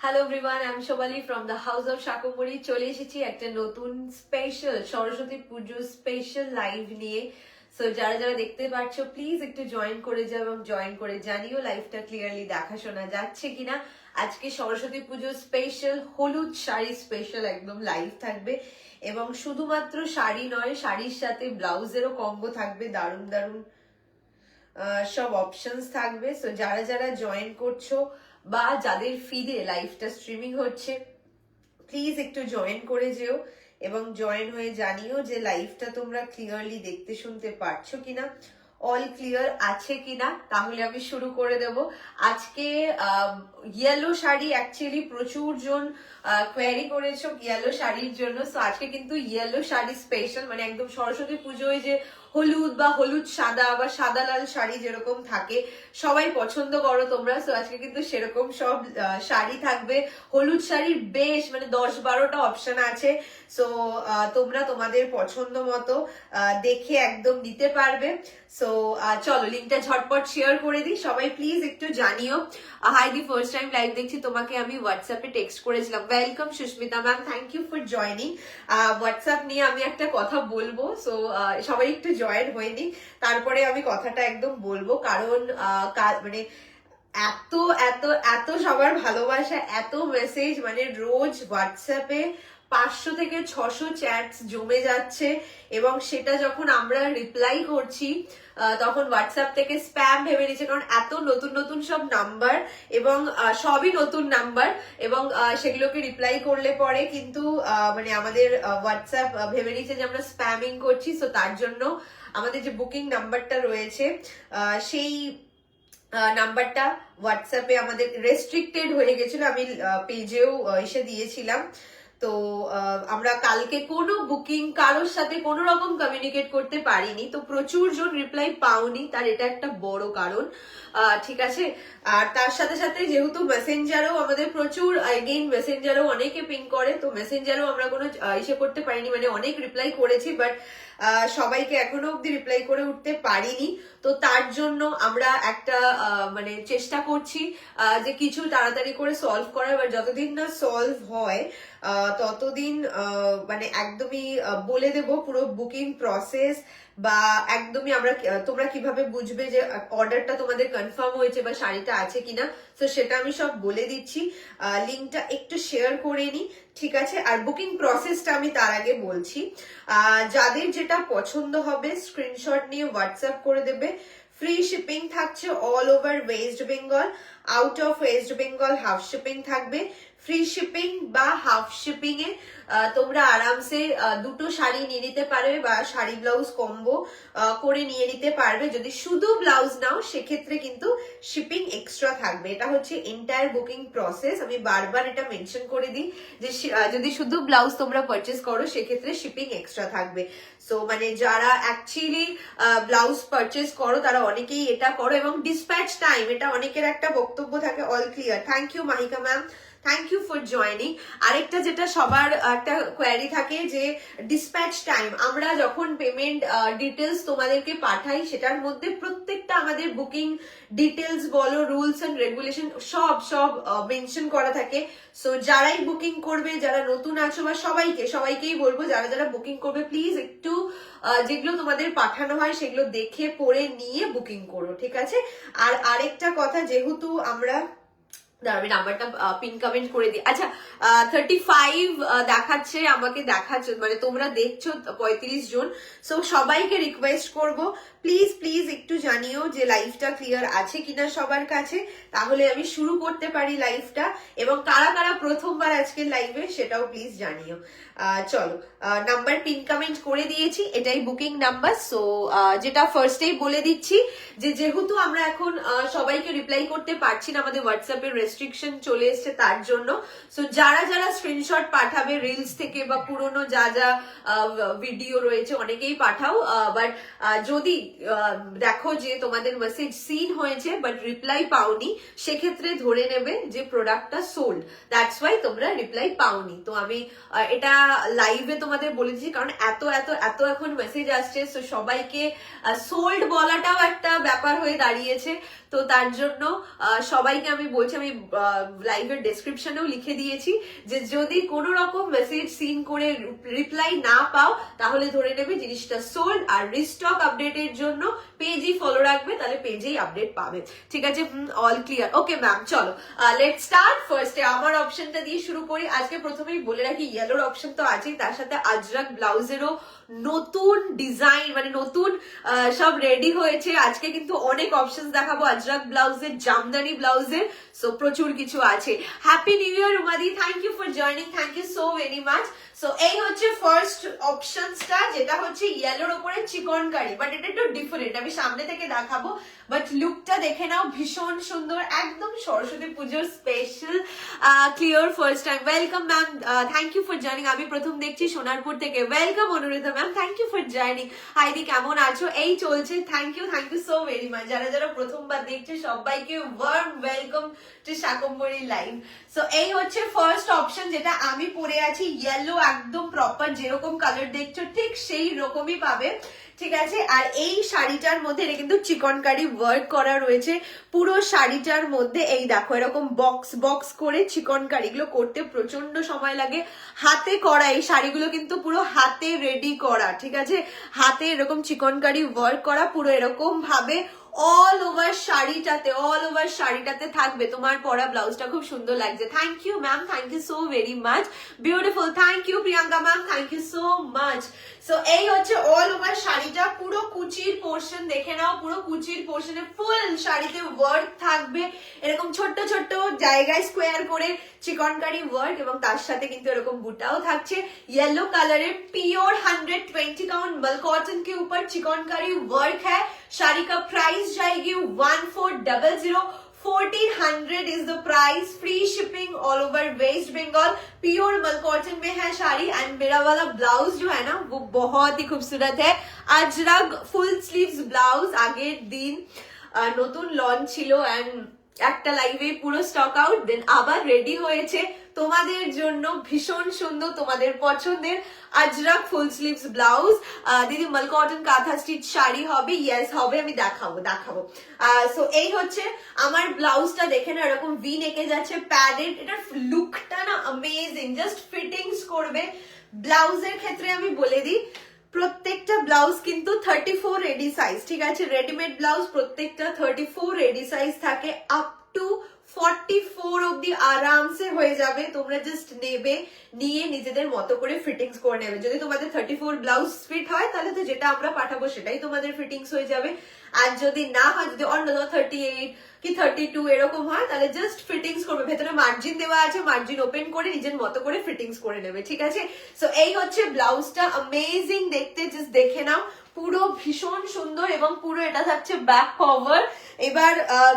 Hello everyone, আমি শোভালি from the house of শাকুমুড়ি। চলে এসেছি একটা নতুন স্পেশাল সরস্বতী পুজো স্পেশাল লাইভ নিয়ে। সো যারা যারা দেখতে পাচ্ছ প্লিজ একটু জয়েন করে যাও এবং জয়েন করে জানিও লাইভটা ক্লিয়ারলি দেখা শোনা যাচ্ছে কিনা। আজকে সরস্বতী পুজো স্পেশাল হলুদ শাড়ি স্পেশাল একদম লাইভ থাকবে এবং শুধুমাত্র শাড়ি নয়, শাড়ির সাথে ব্লাউজেরও কম্বো থাকবে। দারুণ দারুণ সব অপশনস থাকবে। সো যারা যারা জয়েন করছো বা যাদের ফিডে লাইভটা স্ট্রিমিং হচ্ছে প্লিজ একটু জয়েন করে যেও এবং জয়েন হয়ে জানিও যে লাইভটা তোমরা ক্লিয়ারলি দেখতে শুনতে পারছো কিনা, অল ক্লিয়ার আছে কিনা। তাহলে আমি শুরু করে দেব। আজকে ইয়েলো শাড়ি অ্যাকচুয়ালি প্রচুর জন কোয়ারি করেছো ইয়েলো শাড়ির জন্য। সো আজকে কিন্তু ইয়েলো শাড়ি স্পেশাল, মানে একদম সরস্বতী পুজোয় যে হলুদ বা হলুদ সাদা বা সাদা লাল শাড়ি যেরকম থাকে সবাই পছন্দ করো তোমরা। সো আজকে কিন্তু সেরকম সব শাড়ি থাকবে। হলুদ শাড়ির বেশ মানে 10-12টা অপশন আছে। সো তোমরা তোমাদের পছন্দ মতো দেখে একদম নিতে পারবে। সো চলো লিঙ্কটা ঝটপট শেয়ার করে দিই, সবাই প্লিজ একটু জানিও। হাই দি, ফার্স্ট টাইম লাইভ দেখছি, তোমাকে আমি হোয়াটসঅ্যাপে টেক্সট করেছিলাম। Welcome Susmita ma'am, thank you for joining. WhatsApp নিয়ে আমি একটা কথা বলবো, সো সবাই একটু জয়েন হয়ে নিক, তারপরে আমি কথাটা একদম বলবো। কারণ মানে এত এত এত সবার ভালোবাসা, এত মেসেজ, মানে রোজ হোয়াটসঅ্যাপে 500 থেকে 600 চ্যাটস জমে যাচ্ছে এবং সেটা যখন আমরা রিপ্লাই করছি তখন হোয়াটসঅ্যাপ থেকে স্প্যাম ভেবে নিচ্ছে। কারণ এত নতুন নতুন সব নাম্বার এবং সবই নতুন নাম্বার এবং সেগুলোকে রিপ্লাই করলে পরে কিন্তু মানে আমাদের হোয়াটসঅ্যাপ ভেবে নিচ্ছে যে আমরা স্প্যামিং করছি। সো তার জন্য আমাদের যে বুকিং নাম্বারটা রয়েছে সেই নাম্বারটা হোয়াটসঅ্যাপে আমাদের রেস্ট্রিক্টেড হয়ে গেছিল। আমি পেজেও এসে দিয়েছিলাম। তো আমরা কালকে কোনো বুকিং কারোর সাথে কোনো রকম কমিউনিকেট করতে পারিনি। তো প্রচুর জন রিপ্লাই পাওনি, তার এটা একটা বড় কারণ। ঠিক আছে। আর তার সাথে সাথে যেহেতু মেসেঞ্জারও আমাদের প্রচুর, এগেইন মেসেঞ্জারও অনেকে পিং করে, তো মেসেঞ্জারও আমরা কোনো ইসে করতে পারিনি, মানে অনেক রিপ্লাই করেছি বাট সবাইকে এখনো অব্দি রিপ্লাই করে উঠতে পারিনি। তো তার জন্য আমরা একটা মানে চেষ্টা করছি যে কিছু তাড়াতাড়ি করে সলভ করার। এবার যতদিন না সলভ হয় ততদিন মানে একদমই বলে দেব পুরো বুকিং প্রসেস বা একদমই আমরা তোমরা কিভাবে বুঝবে যে অর্ডারটা তোমাদের কনফার্ম হয়েছে বা শাড়িটা আছে কিনা। তো সেটা আমি সব বলে দিচ্ছি। লিঙ্কটা একটু শেয়ার করে নি, ঠিক আছে। আর বুকিং প্রসেসটা আমি তার আগে বলছি। যাদের যেটা পছন্দ হবে স্ক্রিনশট নিয়ে হোয়াটসঅ্যাপ করে দেবে। ফ্রি শিপিং থাকছে all over West Bengal, out of West Bengal half shipping থাকবে। ফ্রি শিপিং বা হাফ শিপিং এ তোমরা আরামসে দুটো শাড়ি নিয়ে নিতে পারবে বা শাড়ি ব্লাউজ কম্বো করে নিয়ে নিতে পারবে। যদি শুধু ব্লাউজ নাও সেক্ষেত্রে কিন্তু শিপিং এক্সট্রা থাকবে। এটা হচ্ছে এন্টায়ার বুকিং প্রসেস। আমি বারবার এটা মেনশন করে দিই যে যদি শুধু ব্লাউজ তোমরা পারচেস করো সেক্ষেত্রে শিপিং এক্সট্রা থাকবে। সো মানে যারা অ্যাকচুয়ালি ব্লাউজ পারচেস করো তারা অনেকেই এটা করো। এবং ডিসপ্যাচ টাইম, এটা অনেকের একটা বক্তব্য থাকে। All clear, thank you Mahika ma'am, thank you for joining. আরেকটা যেটা সবার একটা কোয়ারি থাকে যে ডিসপ্যাচ টাইম, আমরা যখন পেমেন্ট ডিটেলস তোমাদেরকে পাঠাই সেটার মধ্যে প্রত্যেকটা আমাদের বুকিং ডিটেলস বলো, রুলস এন্ড রেগুলেশন সব সব মেনশন করা থাকে। সো যারাই বুকিং করবে, যারা নতুন আছো বা সবাইকেই বলবো যারা যারা বুকিং করবে প্লিজ একটু যেগুলো তোমাদের পাঠানো হয় সেগুলো দেখে পড়ে নিয়ে বুকিং করো, ঠিক আছে। আর আরেকটা কথা, যেহেতু আমরা আমি নাম্বারটা পিন কমেন্ট করে দিই। আচ্ছা 35 দেখাচ্ছে, আমাকে দেখাচ্ছে মানে তোমরা দেখছো 35 জন। সো সবাইকে রিকোয়েস্ট করব প্লিজ প্লিজ একটু জানিও যে লাইভটা ক্লিয়ার আছে কিনা সবার কাছে, তাহলে আমি শুরু করতে পারি লাইভটা। এবং কারা কারা প্রথমবার আজকের লাইভে সেটাও প্লিজ জানিও। চলো নাম্বার পিন কমেন্ট করে দিয়েছি, এটাই বুকিং নাম্বার। সো যেটা ফার্স্টেই বলে দিচ্ছি যে যেহেতু আমরা এখন সবাইকে রিপ্লাই করতে পারছি না, আমাদের হোয়াটসঅ্যাপের রেস্ট্রিকশন চলে এসছে তার জন্য। সো যারা যারা স্ক্রিনশট পাঠাবে রিলস থেকে বা পুরোনো যা যা ভিডিও রয়েছে অনেকেই পাঠাও, বাট যদি দেখো যে তোমাদের মেসেজ সিন হয়েছে বাট রিপ্লাই পাওনি সেক্ষেত্রে ধরে নেবে যে প্রোডাক্টটা সোল্ড, দ্যাটস ওয়াই তোমরা রিপ্লাই পাওনি। তো আমি এটা লাইভে তোমাদের বলে দিচ্ছি কারণ এত এত এত এখন মেসেজ আসছে। সো সবাইকে সোল্ড বলাটাও একটা ব্যাপার হয়ে দাঁড়িয়েছে। তো তার জন্য সবাইকে আমি বলছি, আমি লাইভের ডেসক্রিপশনেও লিখে দিয়েছি যে যদি কোনো রকম মেসেজ সিন করে রিপ্লাই না পাও তাহলে ধরে নেবে জিনিসটা সোল্ড। আর রিস্টক আপডেটের জন্য পেজই ফলো রাখবে, তাহলে পেজেই আপডেট পাবে। ঠিক আছে, অল ক্লিয়ার। ওকে ম্যাম, চলো লেটস স্টার্ট। ফার্স্টে আমার অপশনটা দিয়ে শুরু করি। আজকে প্রথমেই বলে রাখি ইয়েলোর অপশন তো আছেই, তার সাথে আজরাক ব্লাউজেরও নতুন ডিজাইন, মানে নতুন সব রেডি হয়েছে। আজকে কিন্তু অনেক অপশন দেখাবো আজরাক ব্লাউজের, জামদানি ব্লাউজের, সো প্রচুর কিছু আছে। হ্যাপি নিউ ইয়ার রুমাদি, thank you for joining, thank you so very much. So এই হচ্ছে ফার্স্ট অপশনসটা, যেটা হচ্ছে ইয়েলোর উপরে চিকনকারি, বাট এটা একটু ডিফারেন্ট, আমি সামনে থেকে দেখাবো, বাট লুকটা দেখে নাও, ভীষণ সুন্দর, একদম সরস্বতী পুজোর special. Clear first time, welcome ma'am, thank you for joining. আমি প্রথম দেখছি সোনারপুর থেকে, welcome Anurita ma'am, thank you for joining. হাইদি কেমন আছো? এই চলছে, thank you so very much. যারা যারা প্রথমবার দেখছে সবাইকে warm welcome to Shakambhari live. So এই হচ্ছে ফার্স্ট অপশন, যেটা আমি পরে আছি, ইয়েলো, একদম প্রপার যেরকম কালার দেখছো ঠিক সেই রকমই পাবে। ঠিক আছে, আর এই শাড়িটার মধ্যে এটা কিন্তু চিকনকারি ওয়ার্ক করা রয়েছে পুরো শাড়িটার মধ্যে। এই দেখো এরকম বক্স বক্স করে চিকনকারি, এগুলো করতে প্রচন্ড সময় লাগে, হাতে করা এই শাড়িগুলো কিন্তু পুরো হাতে রেডি করা। ঠিক আছে, হাতে এরকম চিকনকারি ওয়ার্ক করা, পুরো এরকম ভাবে অল ওভার শাড়িটাতে থাকবে। তোমার পরা ব্লাউজটা খুব সুন্দর লাগছে। Thank you ma'am, thank you so very much, beautiful, thank you Priyanka ma'am, thank you so much. So এই হচ্ছে অল ওভার শাড়িটা, পুরো কুচির পোর্শন দেখে নাও, পুরো কুচির পোর্শনে ফুল শাড়িতে ওয়ার্ক থাকবে, এরকম ছোট্ট ছোট্ট জায়গায় স্কোয়ার করে চিকনকারি ওয়ার্ক, এবং তার সাথে কিন্তু এরকম বুটাও থাকছে। येलो कलर प्योर 120 काउंट मल कॉटन के ऊपर चिकनकारी वर्क है। साड़ी का प्राइस जाएगी 1400, 1400 is the price, free shipping all over West Bengal, pure मल कॉटन में है साड़ी। एंड मेरा वाला ब्लाउज जो है ना वो बहुत ही खूबसूरत है, अजरक फुल स्लीव्स ब्लाउज। आगे दिन নতুন লঞ্চ ছিল এন্ড একটা লাইভে পুরো স্টক আউট, দেন আবার রেডি হয়েছে তোমাদের জন্য, ভীষণ সুন্দর, তোমাদের পছন্দের আজরাক ফুল স্লিভস ব্লাউজ। দিদি মাল কটন কাঁথা স্টিচ শাড়ি হবে, ইয়েস হবে, আমি দেখাবো। সো এই হচ্ছে আমার ব্লাউজটা, দেখে না এরকম ভি নেকে যাচ্ছে, প্যাডেড, এটার লুকটা না অ্যামেজিং, জাস্ট ফিটিংস করবে। ব্লাউজের ক্ষেত্রে আমি বলে দিই প্রত্যেকটা ব্লাউজ কিন্তু 34 রেডি সাইজ। ঠিক আছে, রেডিমেড ব্লাউজ প্রত্যেকটা 34 রেডি সাইজ থাকে, আপ টু 44 অব্দি আরামসে হয়ে যাবে। তোমরা জাস্ট নেবে, নিয়ে নিজেদের মতো করে ফিটিংস করে নেবে। যদি তোমাদের 34 ব্লাউজ ফিট হয় তাহলে তো যেটা আমরা পাঠাবো সেটাই তোমাদের ফিটিংস হয়ে যাবে, আর যদি না হয়, যদি অন্য 38 কি 32 এরকম হয় তাহলে জাস্ট ফিটিংস করবে। ভেতরে মার্জিন দেওয়া আছে, মার্জিন ওপেন করে নিজের মতো করে ফিটিংস করে নেবে। ঠিক আছে, সো এই হচ্ছে ব্লাউজটা, অ্যামেজিং দেখতে, জাস্ট দেখে নাও, পুরো ভীষণ সুন্দর, এবং পুরো এটা থাকছে ব্যাক কভার। এবার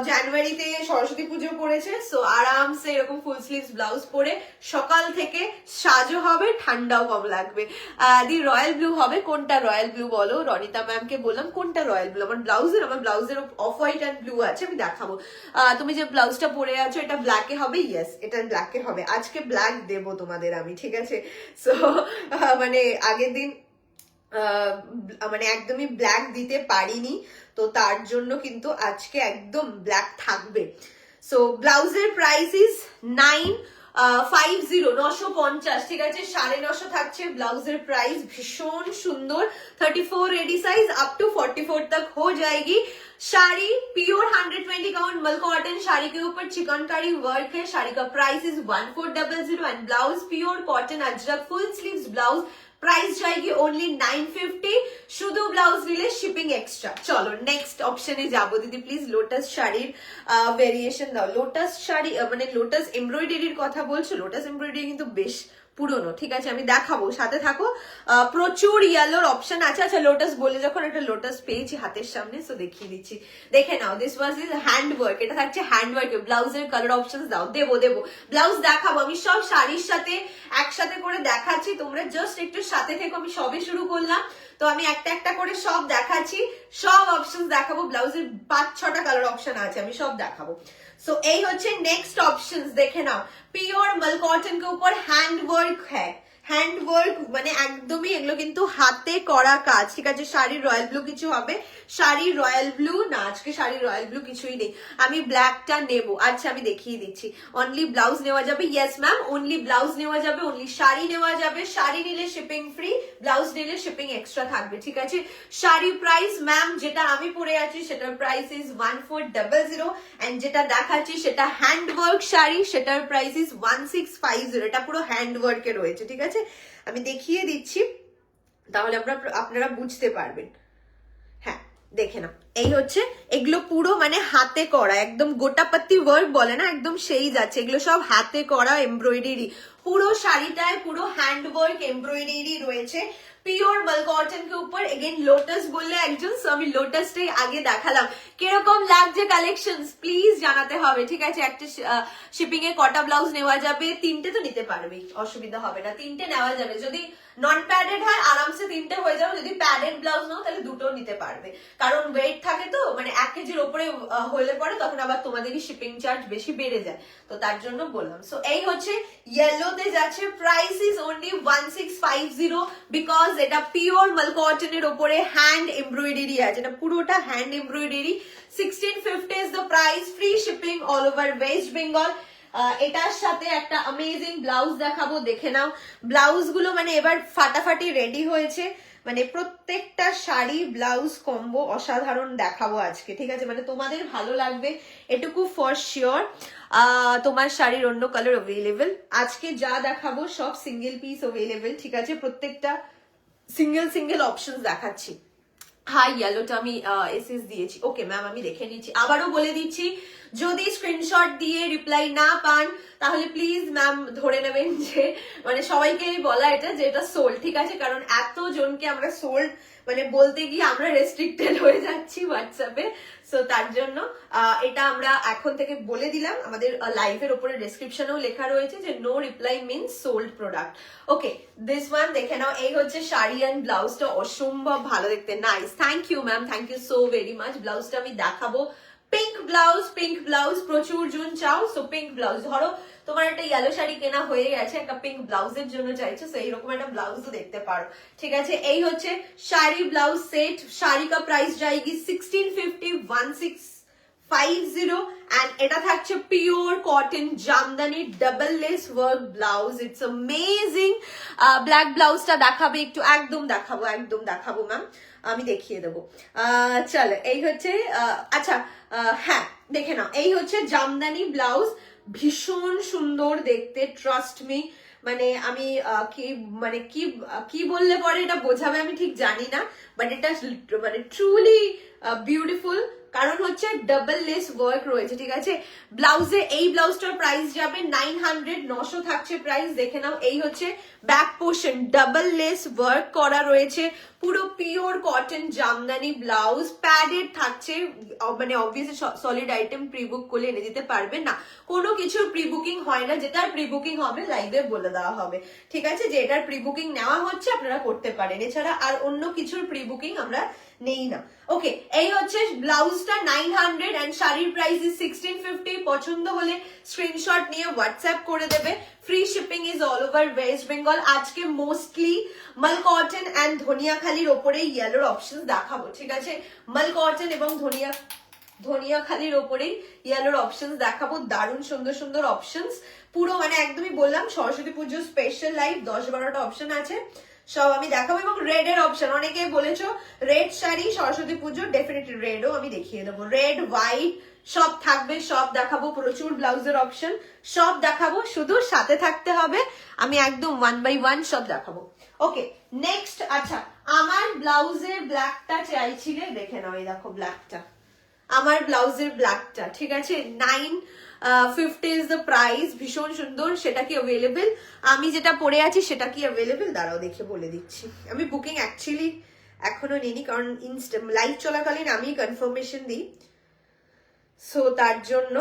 জানুয়ারিতে সরস্বতী পুজো পড়েছে, সো আরামসে এরকম ফুল স্লিভস ব্লাউজ পরে সকাল থেকে সাজও হবে, ঠান্ডাও কম লাগবে। দি রয়্যাল ব্লু হবে, কোনটা রয়্যাল ব্লু বলো? রনিতা ম্যামকে বললাম কোনটা রয়্যাল ব্লু। আমার ব্লাউজের অফ হোয়াইট অ্যান্ড ব্লু আছে, আমি দেখাবো। তুমি যে ব্লাউজটা পরে আছো এটা ব্ল্যাকে হবে, ইয়েস এটা ব্ল্যাকে হবে। আজকে ব্ল্যাক দেবো তোমাদের আমি, ঠিক আছে। সো মানে আগের দিন মানে একদমই ব্ল্যাক দিতে পারিনি, তো তার জন্য কিন্তু আজকে একদম ব্ল্যাক থাকবে। সো ব্লাউজের প্রাইস ইজ 950, ঠিক আছে, 950 থাকছে ব্লাউজের প্রাইস। ভীষণ সুন্দর, 34 रेडी साइज अप टू 44 तक हो जाएगी। साड़ी प्योर 120 काउंट मल कॉटन, साड़ी के ऊपर चिकनकारी वर्क है। साड़ी का price is 1400 and blouse pure cotton ajrakh full sleeves blouse, price जाएगी ओनली 950, শুধু ব্লাউজ নিলে শিপিং এক্সট্রা। চলো নেক্সট অপশনে যাবো। দিদি প্লিজ লোটাস শাড়ির ভেরিয়েশন দাও। লোটাস শাড়ি মানে লোটাস এমব্রয়ডারির কথা বলছো? লোটাস এমব্রয়ডারি কিন্তু বেশ পুরনো, ঠিক আছে, আমি দেখাবো, সাথে থাকো। প্রচুর ইয়েলোর অপশন আছে। আচ্ছা লোটাস বলে যখন একটা লোটাস পেয়েছি হাতের সামনে, সো দেখিয়ে দিচ্ছি, দেখে নাও। This was is hand work, এটা থাকছে হ্যান্ড ওয়ার্ক। ব্লাউজের কালার অপশন দাও, দেবো ব্লাউজ দেখাবো, আমি সব শাড়ির সাথে একসাথে করে দেখাচ্ছি, তোমরা জাস্ট একটু সাথে থেকে, আমি সবে শুরু করলাম তো আমি একটা একটা করে সব দেখাচ্ছি, সব অপশন দেখাবো। ব্লাউজের 5-6টা কালার অপশন আছে, আমি সব দেখাবো। सो এই হচ্ছে নেক্সট অপশনস, দেখে নাও, प्योर मल कॉटन के ऊपर हैंड वर्क है। হ্যান্ড ওয়ার্ক, মানে একদমই এগুলো কিন্তু হাতে করা কাজ, ঠিক আছে। শাড়ির রয়্যাল ব্লু কিছু হবে, শাড়ির রয়্যাল ব্লু না, আজকে শাড়ির রয়্যাল ব্লু কিছুই নেই। আমি ব্ল্যাকটা নেব, আচ্ছা আমি দেখিয়ে দিচ্ছি। অনলি ব্লাউজ নেওয়া যাবে, ইয়েস ম্যাম, অনলি ব্লাউজ নেওয়া যাবে, অনলি শাড়ি নেওয়া যাবে। শাড়ি নিলে শিপিং ফ্রি, ব্লাউজ নিলে শিপিং এক্সট্রা থাকবে, ঠিক আছে। শাড়ি প্রাইস ম্যাম যেটা আমি পরে আছি সেটার প্রাইস ইজ 1400, এন্ড যেটা দেখাচ্ছি সেটা হ্যান্ড ওয়ার্ক শাড়ি, সেটার প্রাইস ইজ 1650। এটা পুরো হ্যান্ড ওয়ার্কে রয়েছে, ঠিক আছে। আমি দেখিয়ে দিচ্ছি, তাহলে আপনারা বুঝতে পারবেন। হ্যাঁ দেখে না, এই হচ্ছে, এগুলো পুরো মানে হাতে করা, একদম গোটাপাতি ওয়ার্ক বলে না, একদম সেই যাচ্ছে। এগুলো সব হাতে করা এমব্রয়ডারি, পুরো শাড়িটায় পুরো হ্যান্ড ওয়ার্ক এমব্রয়ডারি রয়েছে, পিওর মাল কটন কে উপর। এগেন লোটাস বললে একজন, সো আমি লোটাসটাই আগে দেখালাম। কিরকম লাগছে কালেকশন প্লিজ জানাতে হবে, ঠিক আছে। একটা শিপিং এ কটা ব্লাউজ নেওয়া যাবে? 3টে তো নিতে পারবে, অসুবিধা হবে না, 3টে নেওয়া যাবে। যদি নন প্যাডেড হয় আরামসে 3টে হয়ে যাবে, যদি প্যাডেড ব্লাউজ নাও তাহলে 2টো নিতে পারবে, কারণ ওয়েট থাকে তো, মানে 1 কেজির ওপরে হলে পরে তখন আবার তোমাদেরই শিপিং চার্জ বেশি বেড়ে যায়, তো তার জন্য বললাম। সো এই হচ্ছে ইয়েলোতে যাচ্ছে, প্রাইস ইজ অনলি 1650, বিকজ এটা পিওর মাল কটনের ওপরে হ্যান্ড এমব্রয়ডারি আছে, এটা পুরোটা hand embroidery. 1650 is the price, free shipping all over West Bengal. এটার সাথে একটা অ্যামেজিং ব্লাউজ দেখাবো, দেখে নাও। ব্লাউজ গুলো মানে এবার ফাটাফাটি রেডি হয়েছে, মানে প্রত্যেকটা শাড়ি ব্লাউজ কম্বো অসাধারণ দেখাবো আজকে, ঠিক আছে। মানে তোমাদের ভালো লাগবে এটুকু ফর শিওর। তোমার শাড়ির অন্য কালার অ্যাভেলেবেল, আজকে যা দেখাবো সব সিঙ্গেল পিস অ্যাভেলেবেল, ঠিক আছে। প্রত্যেকটা সিঙ্গেল অপশন দেখাচ্ছি। হাই ইয়েলোটা আমি এসএস দিয়েছি, ওকে ম্যাম আমি দেখে নিচ্ছি। আবারও বলে দিচ্ছি, যদি স্ক্রিনশট দিয়ে রিপ্লাই না পান তাহলে প্লিজ ম্যাম ধরে নেবেন যে মানে সবাইকে বলা এটা যে এটা সোল্ড, ঠিক আছে। কারণ এত জনকে আমরা সোল্ড মানে বলতে গিয়ে আমরা রেস্ট্রিক্টেড হয়ে যাচ্ছি হোয়াটসঅ্যাপে, সো তার জন্য এটা আমরা এখন থেকে বলে দিলাম। আমাদের লাইভের উপরে ডেসক্রিপশনেও লেখা রয়েছে যে no reply means sold product. Okay this one দেখে নাও, এই হচ্ছে শাড়ি অ্যান্ড ব্লাউজটা অসম্ভব ভালো দেখতে, nice, thank you ma'am, thank you so very much. ব্লাউজটা আমি দেখাবো, পিঙ্ক ব্লাউজ প্রচুর জন চাও, সো পিঙ্ক ব্লাউজ। ধরো তোমার একটা ইয়েলো শাড়ি কেনা হয়ে গেছে, একটা পিঙ্ক ব্লাউজের জন্য চাইছো, সো এইরকম একটা ব্লাউজও দেখতে পারো, ঠিক আছে। এই হচ্ছে শাড়ি ব্লাউজ সেট, শাড়ি কা প্রাইস যায়গি 1650, 1650, and এটা থাকছে pure cotton Jamdani double less work blouse, it's amazing. Black ব্লাউজটা দেখাবে একটু, একদম দেখাবো ম্যাম, আমি দেখিয়ে দেবো। চলো এই হচ্ছে, আচ্ছা হ্যাঁ দেখে নাও, এই হচ্ছে জামদানি ব্লাউজ, ভীষণ সুন্দর দেখতে, ট্রাস্ট মি। মানে আমি কি বললে পরে এটা বোঝাবে আমি ঠিক জানি না, বাট এটা মানে ট্রুলি বিউটিফুল, কারণ হচ্ছে ডাবল লেস ওয়ার্ক রয়েছে, ঠিক আছে। ব্লাউজে এই ব্লাউজটার প্রাইস যাবে 900, 900 থাকছে প্রাইস, দেখে নাও। এই হচ্ছে back portion, double less work করা রয়েছে, পুরো pure cotton Jamdani blouse, padded থাকছে, মানে obviously solid item pre book করলে এনে দিতে পারবেন না, কোনো কিছু প্রি বুকিং হয় না, যেটার প্রি বুকিং হবে লাইভে বলে দেওয়া হবে, ঠিক আছে। যে এটার প্রি বুকিং নেওয়া হচ্ছে আপনারা করতে পারেন, এছাড়া আর অন্য কিছুর প্রি বুকিং আমরা নেই না। ওকে এই হচ্ছে ব্লাউজটা 900 এন্ড শাড়ির প্রাইস ইজ 1650। পছন্দ হলে স্ক্রিনশট নিয়ে হোয়াটসঅ্যাপ করে দেবে, free shipping is all over West Bengal. আজকে মোস্টলি মাল কটন এন্ড ধনিয়াখালির ওপরে ইয়েলোর অপশন দেখাবো, ঠিক আছে। মাল কটন এবং ধনিয়াখালির ওপরেই ইয়েলোর অপশন দেখাবো, দারুণ সুন্দর সুন্দর অপশনস, পুরো মানে একদমই বললাম সরস্বতী পুজো স্পেশাল লাইভ, 10-12টা অপশন আছে, সব আমি দেখাবো। এবং রেড এর অপশন, অনেকে বলেছো রেড শাড়ি সরস্বতী পুজো, ডেফিনেটলি রেডও আমি দেখিয়ে দেবো, রেড হোয়াইট সব থাকবে, সব দেখাবো, প্রচুর ব্লাউজের অপশন সব দেখাবো, শুধু সাথে থাকতে হবে, আমি একদম 1 by 1 সব দেখাবো। ওকে নেক্সট, আচ্ছা আমার ব্লাউজের ব্ল্যাকটা চাইছিলে, দেখে নাও, এই দেখো ব্ল্যাকটা, আমার ব্লাউজের ব্ল্যাকটা, ঠিক আছে। 950 ইজ দ্য প্রাইস, ভীষণ সুন্দর। সেটা কি অ্যাভেলেবেল? আমি যেটা পরে আছি সেটা কি অ্যাভেলেবেল? দাঁড়াও দেখে বলে দিচ্ছি। আমি বুকিং অ্যাকচুয়ালি এখনো নিইনি, কারণ লাইভ চলাকালীন আমি কনফার্মেশন দিই, সো তার জন্য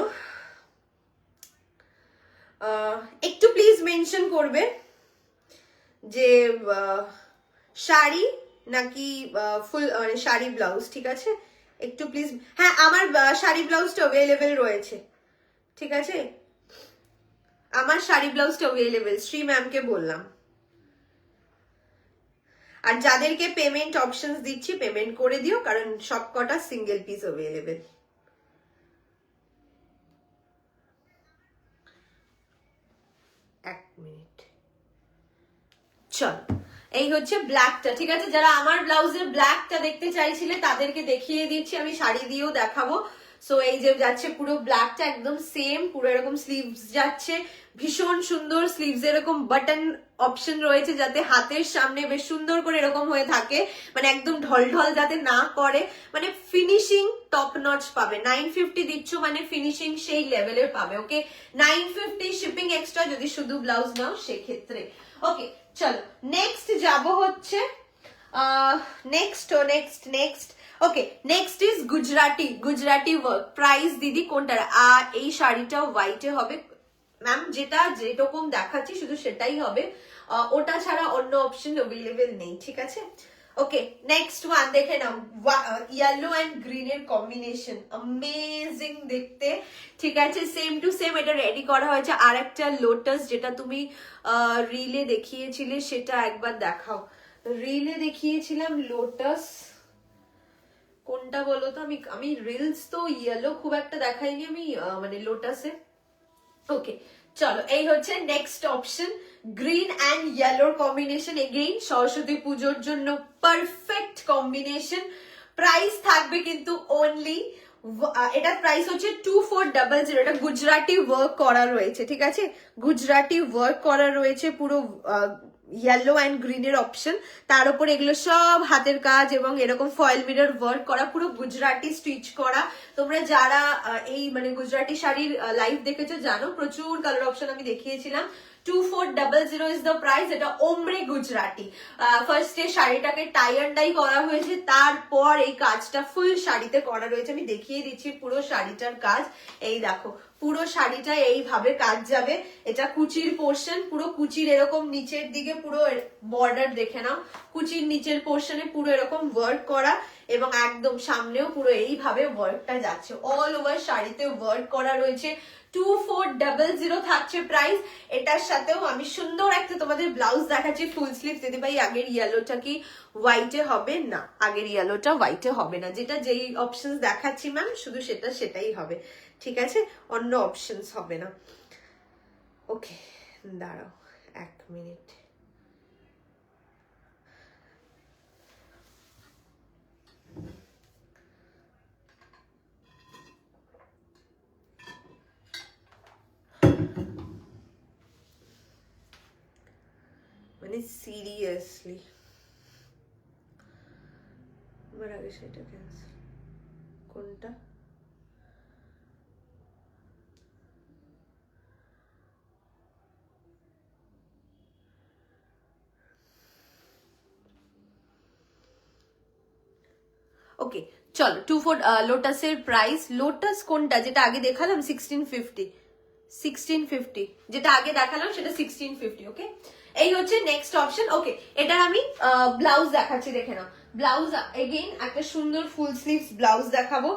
একটু প্লিজ মেনশন করবে যে শাড়ি নাকি ফুল মানে শাড়ি ব্লাউজ, ঠিক আছে, একটু প্লিজ। হ্যাঁ আমার শাড়ি ব্লাউজটা অ্যাভেলেবেল রয়েছে, ঠিক আছে, আমার শাড়ি ব্লাউজটা অ্যাভেলেবেল, শ্রী ম্যামকে বললাম, আর যাদেরকে পেমেন্ট অপশনস দিচ্ছি পেমেন্ট করে দিও, কারণ সব কটা সিঙ্গেল পিস অ্যাভেলেবেল। এক মিনিট, চল এই হচ্ছে ব্ল্যাকটা, ঠিক আছে? যারা আমার ব্লাউজের ব্ল্যাকটা দেখতে চাইছিলে তাদেরকে দেখিয়ে দিচ্ছি, আমি শাড়ি দিয়েও দেখাবো। সো এই যে যাচ্ছে পুরো ব্ল্যাকটা একদম সেম, পুরো এরকম স্লিভস যাচ্ছে, ভীষণ সুন্দর স্লিভস, এরকম বাটন অপশন রয়েছে যাতে হাতের সামনে বেশ সুন্দর করে এরকম হয়ে থাকে, মানে একদম ঢল ঢল যাতে না করে, মানে ফিনিশিং টপ নচ পাবে। 950 দিচ্ছ মানে ফিনিশিং সেই লেভেলের পাবে। ওকে, 950 শিপিং এক্সট্রা যদি শুধু ব্লাউজ নাও সেক্ষেত্রে। ওকে চলো নেক্সট যাব হচ্ছে next okay, next is Gujarati work. Price দিদি কোনটার? এই শাড়িটা হোয়াইটে হবে ম্যাম, যেটা যেরকম দেখাচ্ছি শুধু সেটাই হবে, ওটা ছাড়া অন্য অপশন অ্যাভেলেবেল নেই, ঠিক আছে? ওকে নেক্সট ওয়ান দেখে নাও, ইয়েলো অ্যান্ড গ্রিন এর কম্বিনেশন, অ্যামেজিং দেখতে, ঠিক আছে? সেম টু সেম এটা রেডি করা হয়েছে। আর একটা লোটাস যেটা তুমি রিলে দেখিয়েছিলে সেটা একবার দেখাও। রিলে দেখিয়েছিলাম লোটাস, কোনটা বলো তো? আমি রিলস তো ইয়েলো খুব একটা দেখাইনি আমি, মানে লোটাসে। ওকে চলো এই হচ্ছে নেক্সট অপশন, গ্রিন অ্যান্ড ইয়েলোর কম্বিনেশন, এগেইন সরস্বতী পুজোর জন্য পারফেক্ট কম্বিনেশন। প্রাইস থাকবে কিন্তু অনলি, এটার প্রাইস হচ্ছে 2400। এটা গুজরাটি ওয়ার্ক করা রয়েছে, ঠিক আছে? গুজরাটি ওয়ার্ক করা রয়েছে, পুরো ইয়েলো অ্যান্ড গ্রিনের অপশন, তার উপর এগুলো সব হাতের কাজ এবং এরকম ফয়েল মিরর ওয়ার্ক করা, পুরো গুজরাটি স্টিচ করা। তোমরা যারা এই মানে গুজরাটি শাড়ির লাইভ দেখেছো জানো প্রচুর কালার অপশন আমি দেখিয়েছিলাম। 2400 ইজ দ্য প্রাইস। এটা ওমরে গুজরাটি, ফার্স্টে শাড়িটাকে টাই অ্যান্ড ডাই করা হয়েছে, তারপর এই কাজটা ফুল শাড়িতে করা রয়েছে। আমি দেখিয়ে দিচ্ছি পুরো শাড়িটার কাজ, এই দেখো পুরো শাড়িটা এইভাবে কাজ যাবে। এটা কুচির পোর্শন, পুরো কুচির এরকম নিচের দিকে পুরো বর্ডার দেখে নাও, কুচির নিচের পোর্শনে পুরো এরকম ওয়ার্ক করা, এবং একদম সামনেও পুরো এইভাবে ওয়ার্কটা যাচ্ছে, অল ওভার শাড়িতে ওয়ার্ক করা রয়েছে। 2400 থাকছে প্রাইস। এটার সাথেও আমি সুন্দর একটা তোমাদের ব্লাউজ দেখাচ্ছি ফুল স্লিভ। দিদি ভাই আগের ইয়েলোটা কি হোয়াইটে হবে? না, আগের ইয়েলোটা হোয়াইটে হবে না, যেটা যেই অপশন দেখাচ্ছি ম্যাম শুধু সেটাই হবে, ঠিক আছে? অন্য অপশনস হবে না। ওকে দাঁড়াও এক মিনিট, মানে সিরিয়াসলি আমার আগে সেটা ক্যান্সেল, কোনটা? ওকে চলো 24 লোটাসের প্রাইস, লোটাস কোনটা যেটা আগে দেখালাম? 1650 যেটা আগে দেখালাম সেটা 1650। ওকে এই হচ্ছে নেক্সট অপশন। ওকে এটার আমি ব্লাউজ দেখাচ্ছি, দেখে নাও। ব্লাউজ এগেইন একটা সুন্দর ফুল স্লিভস ব্লাউজ দেখাবো,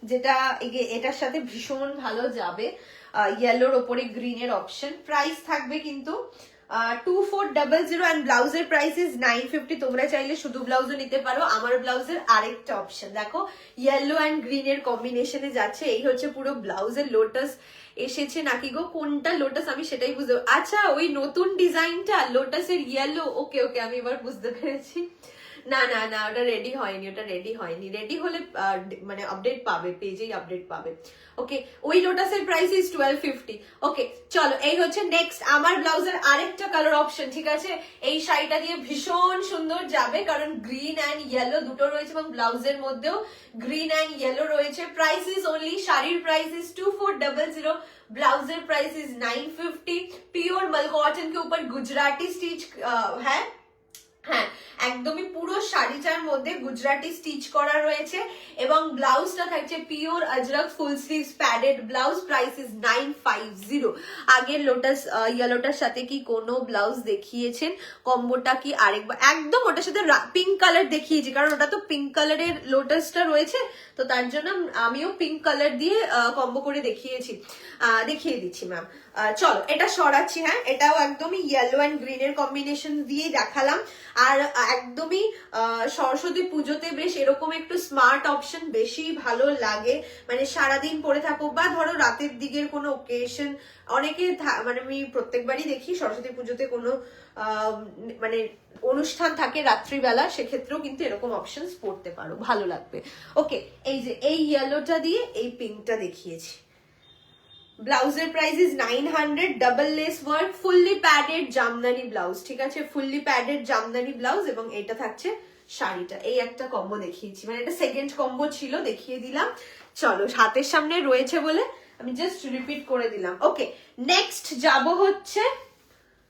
যেটা এটার সাথে ভীষণ ভালো যাবে, ইয়েলোর ওপরে গ্রিনের অপশন। প্রাইস থাকবে কিন্তু 2400 and ব্লাউজের প্রাইস ইজ 950। তোমরা চাইলে শুধু ব্লাউজও নিতে পারো। আমার ব্লাউজের আরেকটা অপশন দেখো, ইয়েলো অ্যান্ড গ্রিনের কম্বিনেশনে যাচ্ছে। এই হচ্ছে পুরো ব্লাউজের লোটাস এসেছে নাকি গো? কোনটা লোটাস আমি সেটাই বুঝতে, আচ্ছা ওই নতুন ডিজাইনটা লোটাসের ইয়েলো। ওকে ওকে আমি এবার বুঝতে পেরেছি। না না না ওটা রেডি হয়নি, ওটা রেডি হয়নি, রেডি হলে মানে আপডেট পাবে, পেজেই আপডেট পাবে। ওকে ওই লোটাসের প্রাইস ইজ 1250। ওকে চলো এই হচ্ছে নেক্সট আমার ব্লাউজের আরেকটা কালার অপশন, ঠিক আছে? এই শাড়িটা দিয়ে ভীষণ সুন্দর যাবে, কারণ গ্রিন অ্যান্ড ইয়েলো দুটো রয়েছে এবং ব্লাউজের মধ্যেও গ্রিন অ্যান্ড ইয়েলো রয়েছে। প্রাইস ইজ অনলি, শাড়ির প্রাইস ইজ 2400, ব্লাউজের প্রাইস ইজ 950। পিওর মাল কটন के ऊपर गुजराती स्टिच है, হ্যাঁ একদমই পুরো শাড়িটার মধ্যে গুজরাটি স্টিচ করা রয়েছে, এবং ব্লাউজটা থাকছে pure ajrakh full sleeves padded blouse. Price is 950। আগের লোটাস ইয়েলোটার সাথে কি কোনো ব্লাউজ দেখিয়েছেন? কম্বোটা কি আরেকবার একদম ওটার সাথে পিঙ্ক কালার দেখিয়েছি, কারণ ওটা তো পিঙ্ক কালারের লোটাসটা রয়েছে, তো তার জন্য আমিও পিঙ্ক কালার দিয়ে কম্বো করে দেখিয়ে দিচ্ছি ম্যাম। চলো এটা সরাচ্ছি, হ্যাঁ এটাও একদমই ইয়েলো অ্যান্ড গ্রিনের কম্বিনেশন দিয়ে দেখালাম। আর একদমই সরস্বতী পুজোতে বেশ এরকম একটু স্মার্ট অপশন বেশি ভালো লাগে, মানে সারাদিন পরে থাকো বা ধরো রাতের দিকের কোনো ওকেশন, অনেকে মানে আমি প্রত্যেকবারই দেখি সরস্বতী পুজোতে কোনো মানে অনুষ্ঠান থাকে রাত্রিবেলা, সেক্ষেত্রেও কিন্তু এরকম অপশনস পড়তে পারো, ভালো লাগবে। ওকে, এই যে এই ইয়েলোটা দিয়ে এই পিঙ্কটা দেখিয়েছি। ব্লাউজের price is 900, double less work, fully padded Jamdani blouse, ঠিক আছে, ফুললি প্যাডেড জামদানি ব্লাউজ, এবং এটা থাকছে শাড়িটা। এই একটা কম্বো দেখিয়েছি, মানে এটা সেকেন্ড কম্বো ছিল, দেখিয়ে দিলাম। চলো, হাতের সামনে রয়েছে বলে আমি জাস্ট রিপিট করে দিলাম। ওকে, নেক্সট যাব হচ্ছে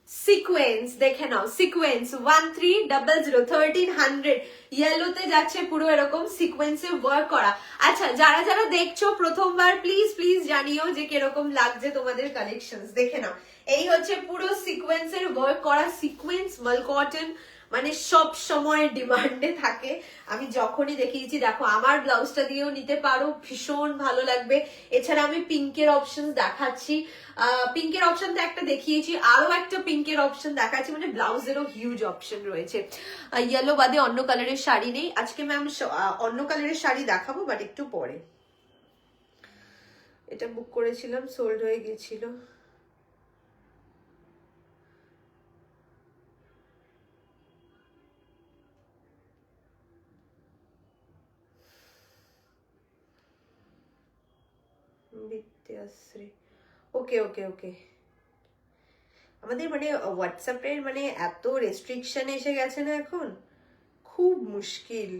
সিকোয়েন্স। দেখে নাও, সিকোয়েন্স 1300, 1300 ইয়েলোতে যাচ্ছে, পুরো এরকম সিকোয়েন্সে ওয়ার্ক করা। আচ্ছা, যারা যারা দেখছো প্রথমবার, প্লিজ প্লিজ জানিও যে কিরকম লাগছে তোমাদের কালেকশনস। দেখে নাও, এই হচ্ছে পুরো সিকোয়েন্সের ওয়ার্ক করা। সিকোয়েন্স মাল কটন মানে সব সময় ডিমান্ডে থাকে, আমি যখনই দেখিয়েছি। দেখো, আমার ব্লাউজটা দিয়েও নিতে পারো, ভীষণ ভালো লাগবে। এছাড়া আমি পিঙ্কের অপশন দেখাচ্ছি, পিঙ্কের অপশন তো একটা দেখিয়েছি, আরো একটা পিঙ্কের অপশন দেখাচ্ছি, মানে ব্লাউজেরও হিউজ অপশন রয়েছে। ইয়েলো বাদে অন্য কালারের শাড়ি নেই আজকে ম্যাম, অন্য কালারের শাড়ি দেখাবো বাট একটু পরে। এটা বুক করেছিলাম, সোল্ড হয়ে গেছিল। বিদ্যাশ্রী, ওকে ওকে ওকে। আমাদের মানে হোয়াটসঅ্যাপের মানে এত রেস্ট্রিকশন এসে গেছে না এখন, খুব মুশকিল।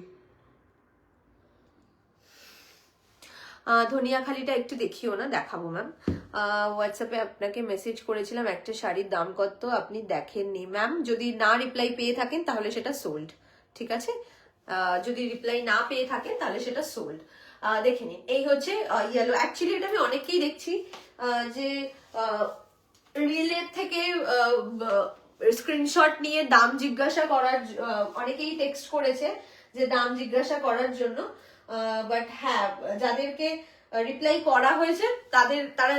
ধনিয়াখালিটা একটু দেখিও না, দেখাবো ম্যাম। হোয়াটসঅ্যাপে আপনাকে মেসেজ করেছিলাম একটা শাড়ির দাম কত, আপনি দেখেননি ম্যাম। যদি না রিপ্লাই পেয়ে থাকেন তাহলে সেটা সোল্ড, ঠিক আছে। যদি রিপ্লাই না পেয়ে থাকেন তাহলে সেটা সোল্ড। দেখে নিন, এই হচ্ছে ইয়েলো। অ্যাকচুয়ালি এটা আমি অনেককেই দেখছি যে রিলের থেকে স্ক্রিনশট নিয়ে দাম জিজ্ঞাসা করার, অনেকেই টেক্সট করেছে যে দাম জিজ্ঞাসা করার জন্য। বাট হ্যাঁ, যাদেরকে রিপ্লাই করা হয়েছে তারা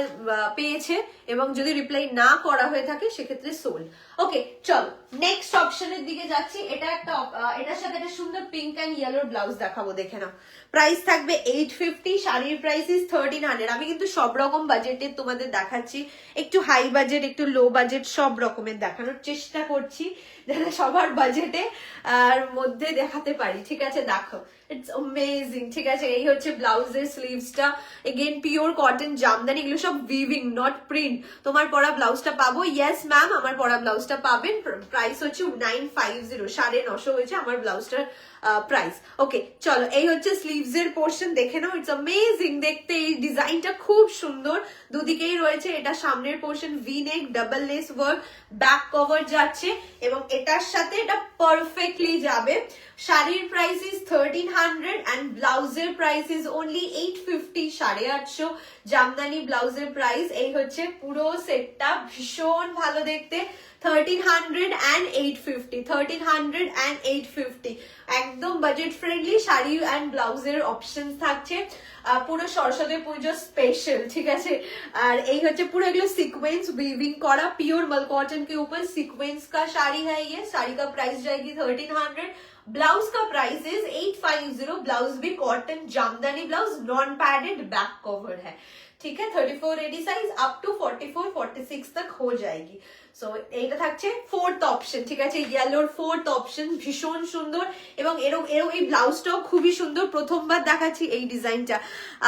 পেয়েছে, এবং যদি রিপ্লাই না করা হয়ে থাকে সেক্ষেত্রে সোল্ড। ওকে, চলো নেক্সট অপশনের দিকে যাচ্ছি। এটা একটা, এটার সাথে একটা সুন্দর পিঙ্ক অ্যান্ড ইয়েলোর ব্লাউজ দেখাবো, দেখে নাও। প্রাইস থাকবে 850, শাড়ির প্রাইস ইজ 1300। আমি কিন্তু সব রকম বাজেটের তোমাদের দেখাচ্ছি, একটু হাই বাজেট, একটু লো বাজেট, সব রকমের দেখানোর চেষ্টা করছি, যাতে সবার বাজেটে আর মধ্যে দেখাতে পারি, ঠিক আছে। দেখো, ইটস অ্যামেজিং, ঠিক আছে। এই হচ্ছে ব্লাউজের স্লিভসটা, এগেন পিওর কটন জামদানি, এগুলো সব উইভিং নট প্রিন্ট। তোমার পরা ব্লাউজটা পাবো, ইয়েস ম্যাম, আমার পরা ব্লাউজটা পাবেন। প্রাইস হচ্ছে 950, 950 হয়েছে আমার ব্লাউজটার প্রাইস। ওকে, চলো, এই হচ্ছে স্লিভস এর পোর্শন, দেখে নাও। ইটস অ্যামেজিং দেখতে, এই ডিজাইনটা খুব সুন্দর, দুদিকেই রয়েছে। এটা সামনের পোর্শন, ভি নেক, double less work, back cover যাচ্ছে, এবং এটার সাথে এটা পারফেক্টলি যাবে। শাড়ির প্রাইস ইজ 1300 অ্যান্ড ব্লাউজের প্রাইস ইজ অনলি 850, 850 জামদানি ব্লাউজের প্রাইস। এই হচ্ছে পুরো সেটটা, ভীষণ ভালো দেখতে। 1300 and 850, 1300 and 850, একদম বাজেট ফ্রেন্ডলি শাড়ি অ্যান্ড ব্লাউজের অপশন থাকছে, পুরো সরস্বতী পুজো স্পেশাল, ঠিক আছে। আর এই হচ্ছে পুরো এগুলো সিকোয়েন্স উইভিং करा, प्योर मल कॉटन के ऊपर सीक्वेंस का साड़ी है ये। साड़ी का प्राइस जाएगी 1300, ब्लाउज का प्राइस इज 850। ब्लाउज भी cotton Jamdani blouse, non padded, back cover है, ठीक है। 34 रेडी साइज अप टू 44, 46 तक हो जाएगी। সো এইটা থাকছে ফোর্থ অপশন, ঠিক আছে, ইয়েলোর ফোর্থ অপশন, ভীষণ সুন্দর। এবং এরকম এই ব্লাউজটাও খুবই সুন্দর, প্রথমবার দেখাচ্ছি এই ডিজাইনটা।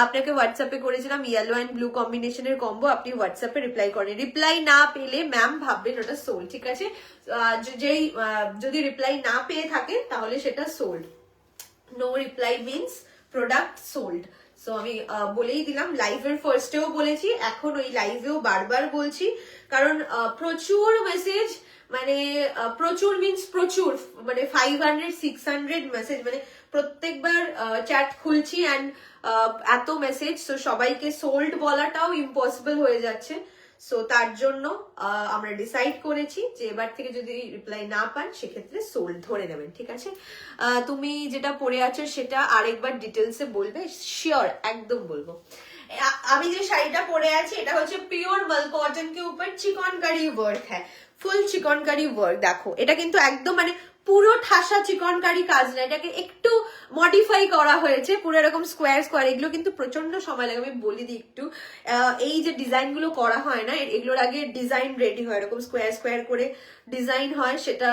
আপনাকে হোয়াটসঅ্যাপে করেছিলাম ইয়েলো অ্যান্ড ব্লু কম্বিনেশনের কম্বো, আপনি হোয়াটসঅ্যাপে রিপ্লাই করেন। রিপ্লাই না পেলে ম্যাম ভাববেন ওটা সোল্ড, ঠিক আছে। যেই যদি রিপ্লাই না পেয়ে থাকেন তাহলে সেটা sold. No reply means product sold. So আমি বলেই দিলাম, লাইভের ফার্স্টেও বলেছি, এখন ওই লাইভেও বারবার বলছি, কারণ প্রচুর মেসেজ, মানে প্রচুর মিনস প্রচুর, মানে 500, 600 মেসেজ, মানে প্রত্যেকবার চ্যাট খুলছি অ্যান্ড এত মেসেজ, তো সবাইকে সোল্ড বলাটাও ইম্পসিবল হয়ে যাচ্ছে। সো তার জন্য আমরা ডিসাইড করেছি যে এবার থেকে যদি রিপ্লাই না পান সেক্ষেত্রে সোল্ড ধরে নেবেন, ঠিক আছে। তুমি যেটা পরে আছো সেটা আরেকবার ডিটেলসে বলবে, শিওর, একদম বলবো। আমি যে শাড়িটা পরে আছি এটা হচ্ছে পিওর মাল কটন কে উপর চিকনকারি ওয়ার্ক হ্যাঁ, ফুল চিকনকারি ওয়ার্ক। দেখো, এটা কিন্তু একদম মানে পুরো ঠাসা চিকনকারি কাজ না, এটাকে একটু মডিফাই করা হয়েছে, পুরো এরকম স্কোয়ার স্কোয়ার। এগুলো কিন্তু প্রচন্ড সময় লাগে, আমি বলে দিই একটু। এই যে ডিজাইন গুলো করা হয় না, এগুলোর আগে ডিজাইন রেডি হয়, এরকম স্কোয়ার স্কোয়ার করে ডিজাইন হয়, সেটা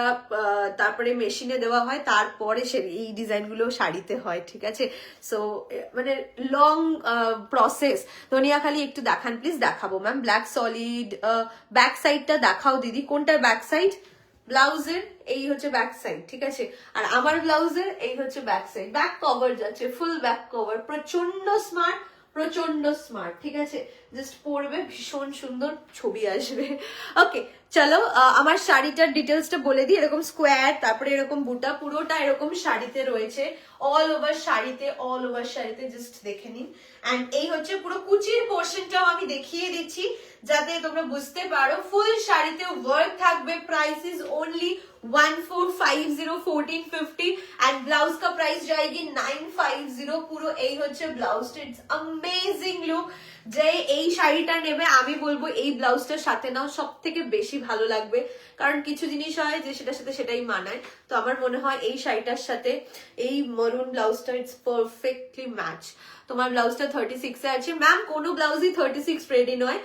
তারপরে মেশিনে দেওয়া হয়, তারপরে এই ডিজাইন গুলো শাড়িতে হয়, ঠিক আছে। সো মানে লং প্রসেস। ধনিয়া খালি একটু দেখান প্লিজ। দেখাবো ম্যাম। ব্ল্যাক সলিড ব্যাক সাইডটা দেখাও দিদি। কোনটার ব্যাক সাইড? ব্লাউজের এই হচ্ছে ব্যাক সাইড, ঠিক আছে। আর আমার ব্লাউজের এই হচ্ছে ব্যাক সাইড। ব্যাক কভার যাচ্ছে, ফুল ব্যাক কভার, প্রচন্ড স্মার্ট, প্রচন্ড স্মার্ট, ঠিক আছে। জাস্ট পরবে, ভীষণ সুন্দর ছবি আসবে। ওকে চলো, আমার শাড়িটার ডিটেলসটা বলে দিই। এরকম স্কোয়ার, তারপরে এরকম বুটা, পুরোটা এরকম শাড়িতে রয়েছে, অল ওভার শাড়িতে, অল ওভার শাড়িতে, জাস্ট দেখে নিন। এন্ড এই হচ্ছে পুরো কুচির পোর্শনটাও আমি দেখিয়ে দিচ্ছি যাতে তোমরা বুঝতে পারো। ফুল শাড়িতে ওয়ার্ক থাকবে। Price is only 1450 1450 and blouse का प्राइस जाएगी 950। পুরো এই হচ্ছে ব্লাউজটা। It's amazing look. যে এই শাড়িটা নেবে আমি বলবো এই ব্লাউজটার সাথে নাও, সব থেকে বেশি ভালো লাগবে। কারণ কিছু জিনিস হয় যে সেটার সাথে সেটাই মানায়, তো আমার মনে হয় এই শাড়িটার সাথে এই মরুন ব্লাউজটা ইটস পারফেক্টলি ম্যাচ। তোমার ব্লাউজটা 36 এ আছে ম্যাম। কোনো ব্লাউজই 36 রেডি নয়,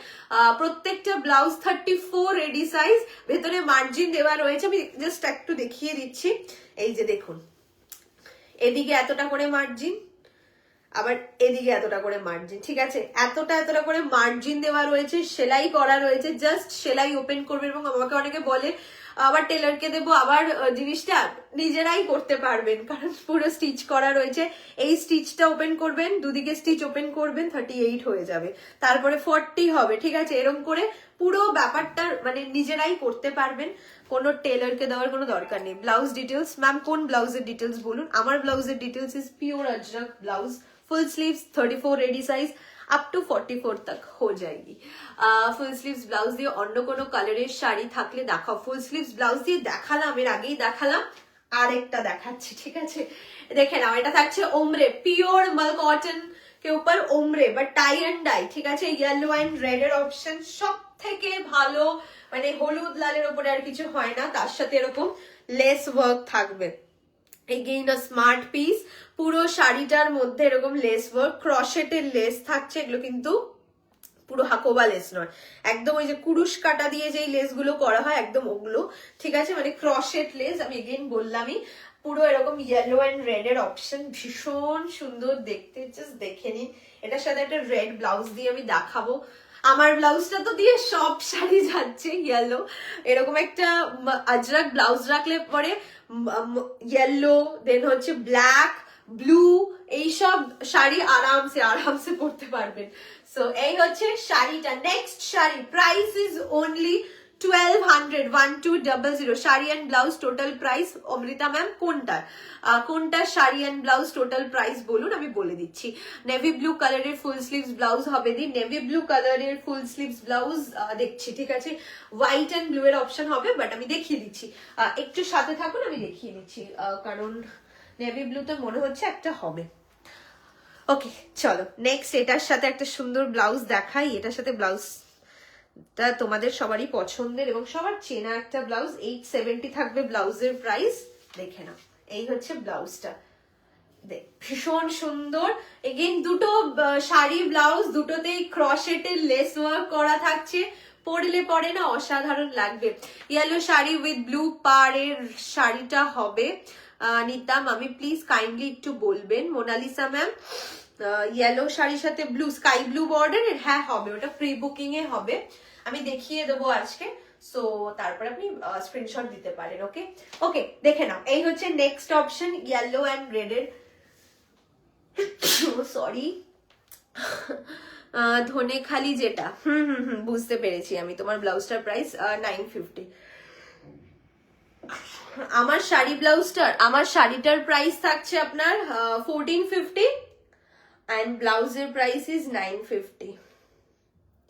প্রত্যেকটা ব্লাউজ 34 রেডি সাইজ। ভেতরে মার্জিন দেওয়া রয়েছে, আমি জাস্ট একটু দেখিয়ে দিচ্ছি। এই যে দেখুন, এদিকে এতটা করে মার্জিন, আবার এদিকে এতটা করে মার্জিন, ঠিক আছে। এতটা করে মার্জিন দেওয়া রয়েছে, সেলাই করা রয়েছে। জাস্ট সেলাই ওপেন করবে। এবং আমাকে অনেকে বলে আবার টেলারকে দেবো, আবার জিনিসটা নিজেরাই করতে পারবেন, কারণ পুরো স্টিচ করা রয়েছে। এই স্টিচটা ওপেন করবেন, দুদিকে স্টিচ ওপেন করবেন, 38 হয়ে যাবে, তারপরে 40 হবে, ঠিক আছে। এরকম করে পুরো ব্যাপারটা মানে নিজেরাই করতে পারবেন, কোনো টেলারকে দেওয়ার কোনো দরকার নেই। ব্লাউজ ডিটেলস ম্যাম, কোন ব্লাউজের ডিটেলস বলুন। আমার ব্লাউজের details is pure Ajrak blouse, full sleeves 34 ready size up to 44 तक हो जाएगी। ফুল স্লিভস ব্লাউজ দিয়ে অন্য কোনো কালারের শাড়ি থাকলে দেখাও। ফুল স্লিভস ব্লাউজ দিয়ে দেখালাম, এর আগেই দেখালাম, আরেকটা দেখাচ্ছি, ঠিক আছে। দেখে নাও, এটা থাকছে ওমরে, পিওর মাল কটন के ऊपर ombre but tie and dye, ঠিক আছে। ইয়েলো এন্ড রেড এর অপশন সব থেকে ভালো, মানে হলুদ লালের উপরে আর কিছু হয় না। তার সাথে এরকম লেস ওয়ার্ক থাকবে। এগেইন আ স্মার্ট পিস। পুরো শাড়িটার মধ্যে এরকম লেস ওয়ার্ক, ক্রশেটের লেস থাকছে। এগুলো কিন্তু পুরো হাকোবা লেস নয়, একদম ওই যে কুরুশ কাটা দিয়ে যেই লেস গুলো করা হয় একদম ওগুলো, ঠিক আছে। মানে ক্রশেট লেস, আমি এগেইন বললামই। পুরো এরকম ইয়েলো এন্ড রেড এর অপশন, ভীষণ সুন্দর দেখতে, জাস্ট দেখে নিন। এটার সাথে একটা রেড ব্লাউজ দিয়ে আমি দেখাবো। আমার ব্লাউজটা তো দিয়ে সব শাড়ি যাচ্ছে ইয়েলো। এরকম একটা আজরাক ব্লাউজ রাখলে পরে ইয়েলো, দেন হচ্ছে ব্ল্যাক, ব্লু, এইসব শাড়ি আরামসে আরামসে পরতে পারবেন। সো এই হচ্ছে শাড়িটা। Next sari, price is only 1200 1200। Sari and blouse total price. Amrita ma'am কোনটা sari and blouse total price বলুন, আমি বলে দিচ্ছি। নেভি ব্লু কালারের ফুল স্লিভস ব্লাউজ হবে দি, নেভি ব্লু কালারের ফুল স্লিভস ব্লাউজ দেখছি, ঠিক আছে। হোয়াইট এন্ড ব্লু এর অপশন হবে, বাট আমি দেখিয়ে দিচ্ছি, একটু সাথে থাকুন, আমি দেখিয়ে দিচ্ছি, কারণ নেভি ব্লুতে মনে হচ্ছে একটা হবে। ওকে চলো নেক্সট, এটার সাথে একটা সুন্দর ব্লাউজ দেখাই। এটার সাথে ব্লাউজটা তোমাদের সবারই পছন্দের এবং সবার চেনা একটা ব্লাউজ। 870 থাকবে ব্লাউজের প্রাইস। দেখে নাও, এই হচ্ছে ব্লাউজটা, ভীষণ সুন্দর। এগেইন দুটো শাড়ি ব্লাউজ, দুটোতেই ক্রশেটের লেস ওয়ার্ক করা থাকছে। পরলে পরে না অসাধারণ লাগবে। ইয়েলো শাড়ি উইথ ব্লু পাড়ের শাড়িটা হবে। নিতাম আমি, প্লিজ কাইন্ডলি একটু বলবেন। মোনালিসা ম্যাম, ইয়েলো শাড়ির সাথে ব্লু, স্কাই ব্লু বর্ডার, হ্যাঁ হবে, ওটা প্রি বুকিং এ হবে, আমি দেখিয়ে দেবো আজকে। সো তারপরে আপনি স্ক্রিনশট দিতে পারেন। ওকে ওকে দেখে নাও, এই হচ্ছে next option, yellow and red এর। সরি, ধনে খালি যেটা, বুঝতে পেরেছি আমি। তোমার ব্লাউজটার প্রাইস 950। আমার শাড়িটার প্রাইস থাকছে আপনার 1450 and ব্লাউজের প্রাইস ইজ 950,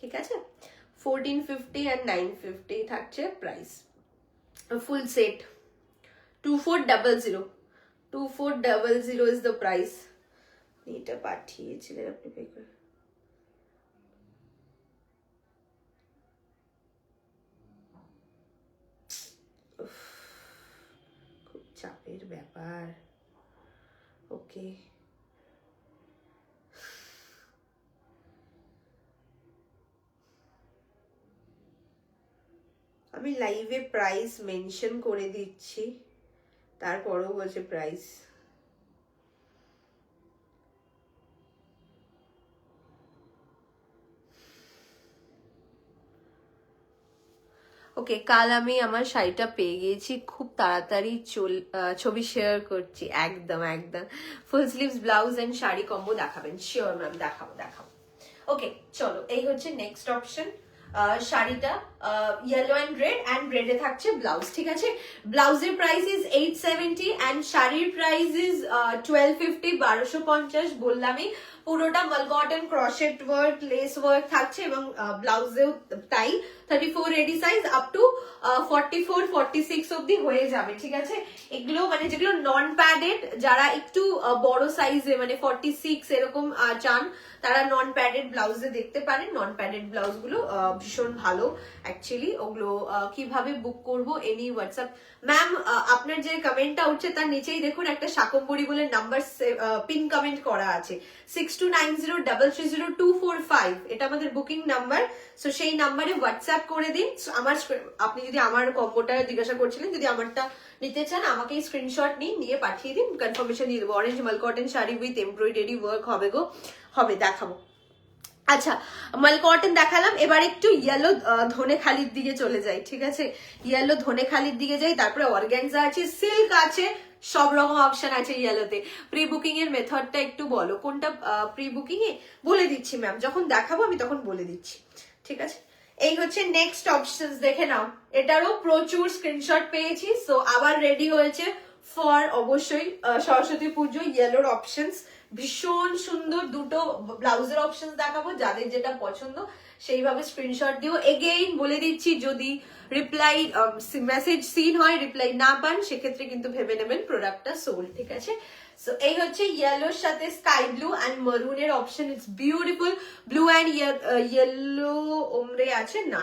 ঠিক আছে। 1450 and 950 থাকছে price. Full set 2400 2400 is the price. এটা পাঠিয়েছিলেন আপনি পে করে। খুব বাপের ব্যাপার। ওকে, আমি লাইভে প্রাইস মেনশন করে দিচ্ছি, তারপরেও বলছে প্রাইস। ওকে, কাল আমি আমার শাড়িটা পেয়ে গিয়েছি, খুব তাড়াতাড়ি ছবি শেয়ার করছি। একদম একদম, full sleeves blouse and sari combo দেখাবেন? শিওর ম্যাম, দেখাবো দেখাবো। ওকে চলো, এই হচ্ছে নেক্সট অপশন। শাড়িটা ইয়েলো অ্যান্ড রেডে থাকছে ব্লাউজ, ঠিক আছে? ব্লাউজের প্রাইস ইজ 870 অ্যান্ড শাড়ির প্রাইস ইজ 1250, 1250 বললামই। পুরোটা মাল cotton crochet work, lace work থাকছে এবং ব্লাউজেও তাই। 34 রেডি সাইজ আপ টু 44 46 অব্দি হয়ে যাবে, ঠিক আছে? এগুলো মানে যেগুলো নন প্যাডেড, যারা একটু বড় সাইজে মানে 46 এরকম চান, তারা নন প্যাডেড ব্লাউজে দেখতে পারেন। নন প্যাডেড ব্লাউজ গুলো ভীষণ ভালো অ্যাকচুয়ালি। ওগুলো কিভাবে বুক করব? Any WhatsApp. ম্যাম আপনার যে কমেন্টটা উঠছে তার নিচেই দেখুন একটা শাকম্বরি বলে নাম্বার পিন কমেন্ট করা আছে, 6290330245, এটা আমাদের বুকিং নাম্বার। সো সেই নাম্বারে হোয়াটসঅ্যাপ করে দিন। আমার আপনি যদি আমার কম্বোটা জিজ্ঞাসা করছিলেন, যদি আমারটা নিতে চান আমাকে স্ক্রিনশট নিয়ে পাঠিয়ে দিন, কনফার্মেশন দিয়ে দেবো। অরেঞ্জ মাল cotton sari with embroidery work হবে গো, হবে, দেখাবো। আচ্ছা, মাল কটন দেখালাম, এবার একটু ইয়েলো ধনেখালির দিকে চলে যাই, ঠিক আছে? ইয়েলো ধনেখালির দিকে যাই, তারপরে অর্গানজা আছে, সিল্ক আছে, সব রকম অপশন আছে ইয়েলোতে। প্রি বুকিং এর মেথডটা একটু বলো, কোনটা প্রি বুকিং এ? বলে দিচ্ছি ম্যাম, যখন দেখাবো আমি তখন বলে দিচ্ছি, ঠিক আছে? এই হচ্ছে নেক্সট অপশনস, দেখে নাও। এটারও প্রচুর স্ক্রিনশট পেয়েছি। সো আবার রেডি হয়েছে ফর অবশ্যই সরস্বতী পুজো। ইয়েলোর অপশনস ভীষণ সুন্দর, দুটো ব্লাউজের অপশন দেখাবো, যাদের যেটা পছন্দ সেইভাবে স্ক্রিনশট দিও। এগেইন বলে দিচ্ছি, যদি রিপ্লাই মেসেজ সিন হয়, রিপ্লাই না পান, সেক্ষেত্রে কিন্তু ভেবে নেবেন প্রোডাক্টটা সোল্ড, ঠিক আছে? সো এই হচ্ছে ইয়েলোর সাথে স্কাই ব্লু অ্যান্ড মারুনের option. It's beautiful. Blue and yellow ombre আছে না,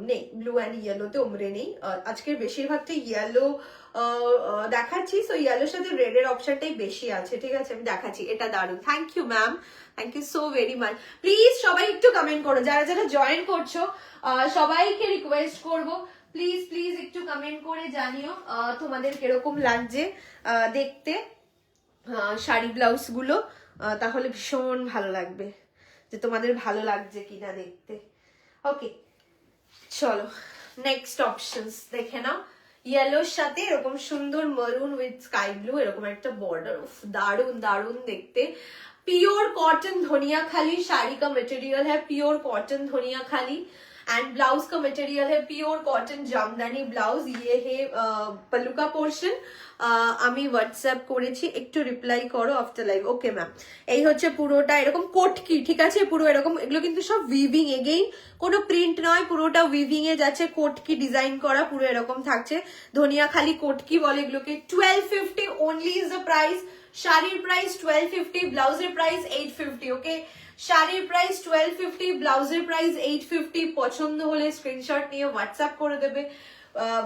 নেই, ব্লু অ্যান্ড ইয়েলোতে ওমরে নেই। আজকের বেশিরভাগটা ইয়েলো দেখাচ্ছি। সো ইয়েলোর সাথে রেড এর অপশনটাই বেশি আছে, ঠিক আছে? আমি দেখাচ্ছি, এটা দারুন। Thank you ma'am, thank you so very much. Please সবাই একটু কমেন্ট করো, যারা যারা জয়েন করছো সবাইকে রিকোয়েস্ট করবো, প্লিজ প্লিজ একটু কমেন্ট করে জানিও তোমাদের কিরকম লাগছে দেখতে শাড়ি ব্লাউজ গুলো, তাহলে ভীষণ ভালো লাগবে যে তোমাদের ভালো লাগছে কিনা দেখতে। ওকে চলো, নেক্সট অপশনস দেখে নাও। ইয়েলোর সাথে এরকম সুন্দর মারুন উইথ স্কাই ব্লু, এরকম একটা বর্ডার, দারুন দারুন দেখতে। प्योर कॉटन धनिया खाली साड़ी का मटेरियल है, प्योर कॉटन धनिया खाली एंड ब्लाउज का मटेरियल है प्योर कॉटन जामदानी ब्लाउज। ये है पल्लू का पोर्शन। আমি হোয়াটসঅ্যাপ করেছি, একটু রিপ্লাই করো আফটার লাইভ। ওকে ম্যাম, এই হচ্ছে পুরোটা এরকম কোটকি, ঠিক আছে? পুরো এরকম, এগুলো কিন্তু সব উইভিং, এগেইন কোনো প্রিন্ট নয়, পুরোটা উইভিং এ যাচ্ছে, কোটকি ডিজাইন করা, পুরো এরকম থাকছে। ধনিয়া খালি কোটকি বলে এগুলোকে। 1250 only is the price। শাড়ির প্রাইস 1250, ব্লাউজের প্রাইস 850। ওকে, শাড়ির প্রাইস 1250, ব্লাউজের প্রাইস 850। পছন্দ হলে স্ক্রিনশট নিয়ে হোয়াটসঅ্যাপ করে দেবে।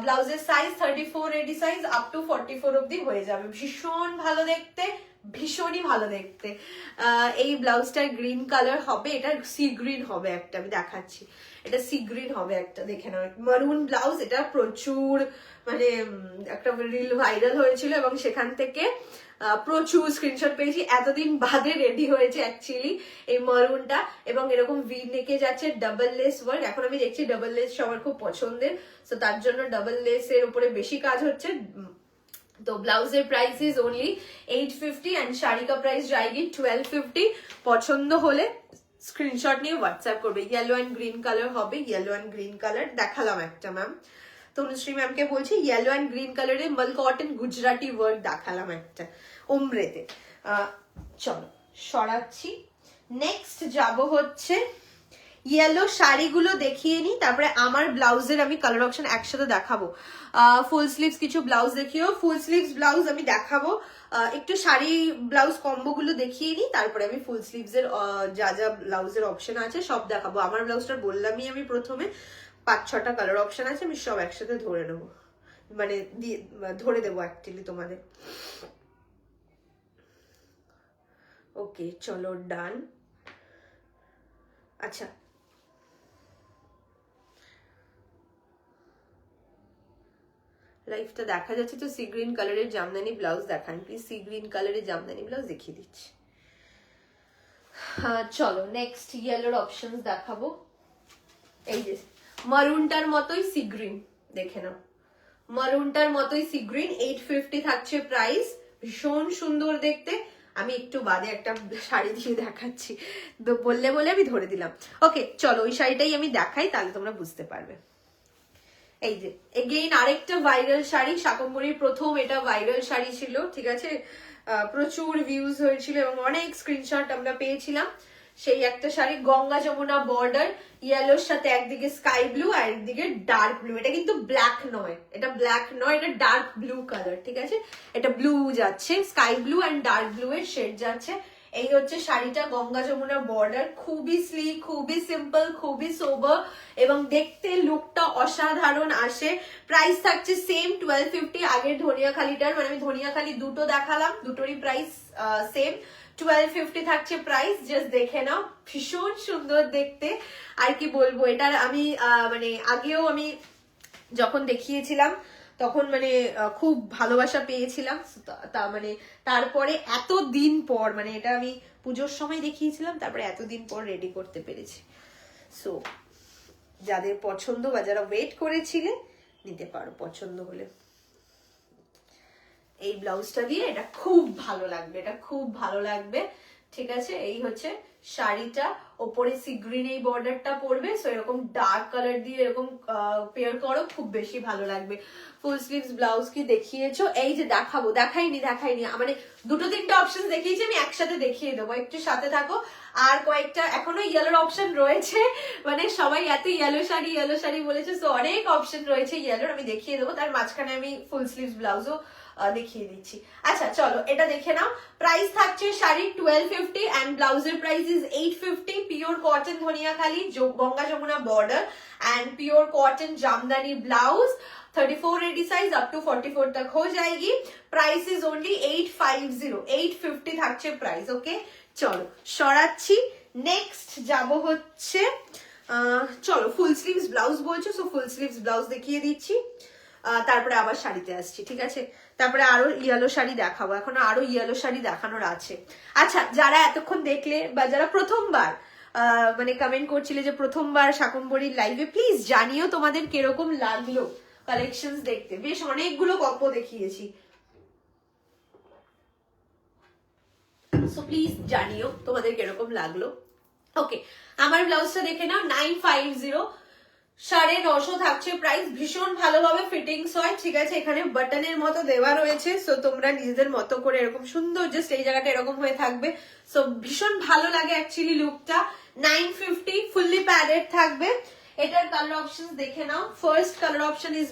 ব্লাউজের size 34 ready size up to 44 অব্দি হয়ে যাবে। ভীষণ ভালো দেখতে, ভীষণই ভালো দেখতে। এই ব্লাউজটার গ্রিন কালার হবে, এটা সি গ্রিন হবে একটা, আমি দেখাচ্ছি, এটা সি গ্রিন হবে একটা, দেখে নাও। মারুন ব্লাউজ, এটা প্রচুর মানে একটা রিল ভাইরাল হয়েছিল এবং সেখান থেকে প্রচুর স্ক্রিনশট পেয়েছি। এতদিন বাদে রেডি হয়েছে অ্যাকচুয়ালি এই মারুনটা, এবং এরকম ভি নেকে যাচ্ছে, ডাবল লেস ওয়ার্ক। এখন আমি দেখছি ডাবল লেস সবার খুব পছন্দের, তো তার জন্য ডাবল লেস এর উপরে বেশি কাজ হচ্ছে। तो ব্লাউজের price is only 850 and sari কা প্রাইস যায়গি 1250। পছন্দ হলে স্ক্রিনশট নিয়ে হোয়াটসঅ্যাপ করবে। ইয়েলো এন্ড গ্রিন কালার হবে, ইয়েলো এন্ড গ্রিন কালার দেখালাম একটা ম্যাম, তনুশ্রী ম্যামকে বলছি ইয়েলো এন্ড গ্রিন কালারে মাল কটন গুজরাটি ওয়ার্ক দেখালাম একটা ওমরেতে। চলো সরাচ্ছি, নেক্সট যাব হচ্ছে ইয়েলো শাড়িগুলো দেখিয়ে নি, তারপরে আমার ব্লাউজের আমি কালার অপশন একসাথে দেখাবো। ফুল স্লিভস কিছু ব্লাউজ দেখিও, ফুল স্লিভস ব্লাউজ আমি দেখাবো। একটু শাড়ি ব্লাউজ কম্বো গুলো দেখিয়ে নি, তারপরে আমি ফুল স্লিভস এর যা যা ব্লাউজের অপশন আছে সব দেখাবো। আমার ব্লাউজটা বললামই আমি প্রথমে 5-6টা কালার অপশন আছে, আমি সব একসাথে ধরে নেবো। মানে ধরে দেবো অ্যাকচুয়ালি তোমাদের। ওকে চলো ডান। আচ্ছা লাইফটা দেখা যাচ্ছে তো? সি গ্রিন কালারের জামদানি ব্লাউজ দেখান প্লিজ, সি গ্রিন কালারের জামদানি ব্লাউজ দেখিয়ে দিচ্ছি। হ্যাঁ চলো নেক্সট ইয়েলোর অপশনস দেখাবো। এই যে মারুনটার মতোই সি গ্রিন, দেখে নাও মারুনটার মতোই সি গ্রিন, 850 থাকছে প্রাইস, ভীষণ সুন্দর দেখতে। আমি একটু বাদে একটা শাড়ি দিয়ে দেখাচ্ছি, তো বললে বলে আমি ধরে দিলাম। ওকে চলো ওই শাড়িটাই আমি দেখাই, তাহলে তোমরা বুঝতে পারবে। এই যে এগেইন আরেকটা ভাইরাল শাড়ি, শাকম্ভরির প্রথম এটা ভাইরাল শাড়ি ছিল, ঠিক আছে, প্রচুর ভিউজ হয়েছিল এবং অনেক স্ক্রিনশট আমরা পেয়েছিলাম। সেই একটা শাড়ি, গঙ্গা যমুনা বর্ডার, ইয়েলোর সাথে একদিকে স্কাই ব্লু আর একদিকে ডার্ক ব্লু। এটা কিন্তু ব্ল্যাক নয়, এটা ব্ল্যাক নয়, এটা ডার্ক ব্লু কালার, ঠিক আছে, এটা ব্লু যাচ্ছে, sky blue and dark blue এর শেড যাচ্ছে। এই হচ্ছে শাড়িটা, গঙ্গা যমুনা বর্ডার, খুবই স্লিক, খুবই সিম্পল, খুবই সোবার এবং দেখতে লুকটা অসাধারণ আসে। প্রাইস থাকছে সেম 1250, আগের ধনিয়াখালিটার, মানে আমি ধনিয়াখালি দুটো দেখালাম, দুটোরই প্রাইস সেম 1250 থাকছে প্রাইস। জাস্ট দেখে নাও, ভীষণ সুন্দর দেখতে। আর কি বলবো, এটার আমি মানে আগেও আমি যখন দেখিয়েছিলাম তখন মানে খুব ভালোবাসা পেয়েছিলাম, তা মানে তারপরে এতদিন পর, মানে এটা আমি পুজোর সময় দেখিয়েছিলাম, তারপরে এতদিন পর রেডি করতে পেরেছি। সো যাদের পছন্দ বা যারা ওয়েট করেছিলে নিতে পারো পছন্দ হলে। এই ব্লাউজটা দিয়ে এটা খুব ভালো লাগবে, এটা খুব ভালো লাগবে, ঠিক আছে। এই হচ্ছে শাড়িটা, ওপরে সি গ্রিন এই বর্ডারটা পড়বে, সো এরকম ডার্ক কালার দিয়ে এরকম পেয়ার করো, খুব বেশি ভালো লাগবে। ফুল স্লিভস ব্লাউজ কি দেখিয়েছো? এই যে দেখাবো, দেখাইনি মানে দুটো তিনটা অপশন দেখিয়েছি, আমি একসাথে দেখিয়ে দেবো, একটু সাথে থাকো। আর কয়েকটা এখনো ইয়েলোর অপশন রয়েছে, মানে সবাই এত ইয়েলো শাড়ি বলেছে, সো অনেক অপশন রয়েছে ইয়েলোর, আমি দেখিয়ে দেবো। তার মাঝখানে আমি ফুল স্লিভস ব্লাউজও দেখিয়ে দিচ্ছি। আচ্ছা চলো এটা দেখে নাও। প্রাইস থাকছে শাড়ি 1250 এন্ড ব্লাউজের price is 850। Pure cotton Dhaniakhali, Ganga Jamuna border and pure cotton Jamdani blouse, 34 ready size up to 44 तक हो जाएगी। प्राइस इज ओनली 850, 850 থাকছে প্রাইস। ওকে চলো সরাচ্ছি, নেক্সট যাব হচ্ছে চলো ফুল স্লিভস ব্লাউজ বলছো, সো ফুল স্লিভস ব্লাউজ দেখিয়ে দিচ্ছি, তারপরে আবার শাড়িতে আসছি, ঠিক আছে। তারপরে আরো ইয়েলো শাড়ি দেখাবো, এখন আরো ইয়েলো শাড়ি দেখানোর আছে। আচ্ছা যারা এতক্ষণ দেখলে বা যারা প্রথমবার মানে কমেন্ট করছিলে যে প্রথমবার শাকম্ভরির লাইভে, প্লিজ জানিও তোমাদের কিরকম লাগলো কালেকশনস দেখতে। বেশ অনেকগুলো কম্বো দেখিয়েছি, সো প্লিজ জানিও তোমাদের কিরকম লাগলো। ওকে আমার ব্লাউজটা দেখে নাও, 950, 950 থাকছে প্রাইস। ভীষণ ভালোভাবে ফিটিংস হয়, ঠিক আছে, এখানে বাটনের মতো দেওয়া রয়েছে, সো তোমরা নিজেদের মতো করে এরকম সুন্দর, জাস্ট এই জায়গাটা এরকম হয়ে থাকবে, সো ভীষণ ভালো লাগে অ্যাকচুয়ালি লুকটা। 950 ফুললি প্যাডেড থাকবে। এটার কালার অপশন দেখে নাও। First colour option is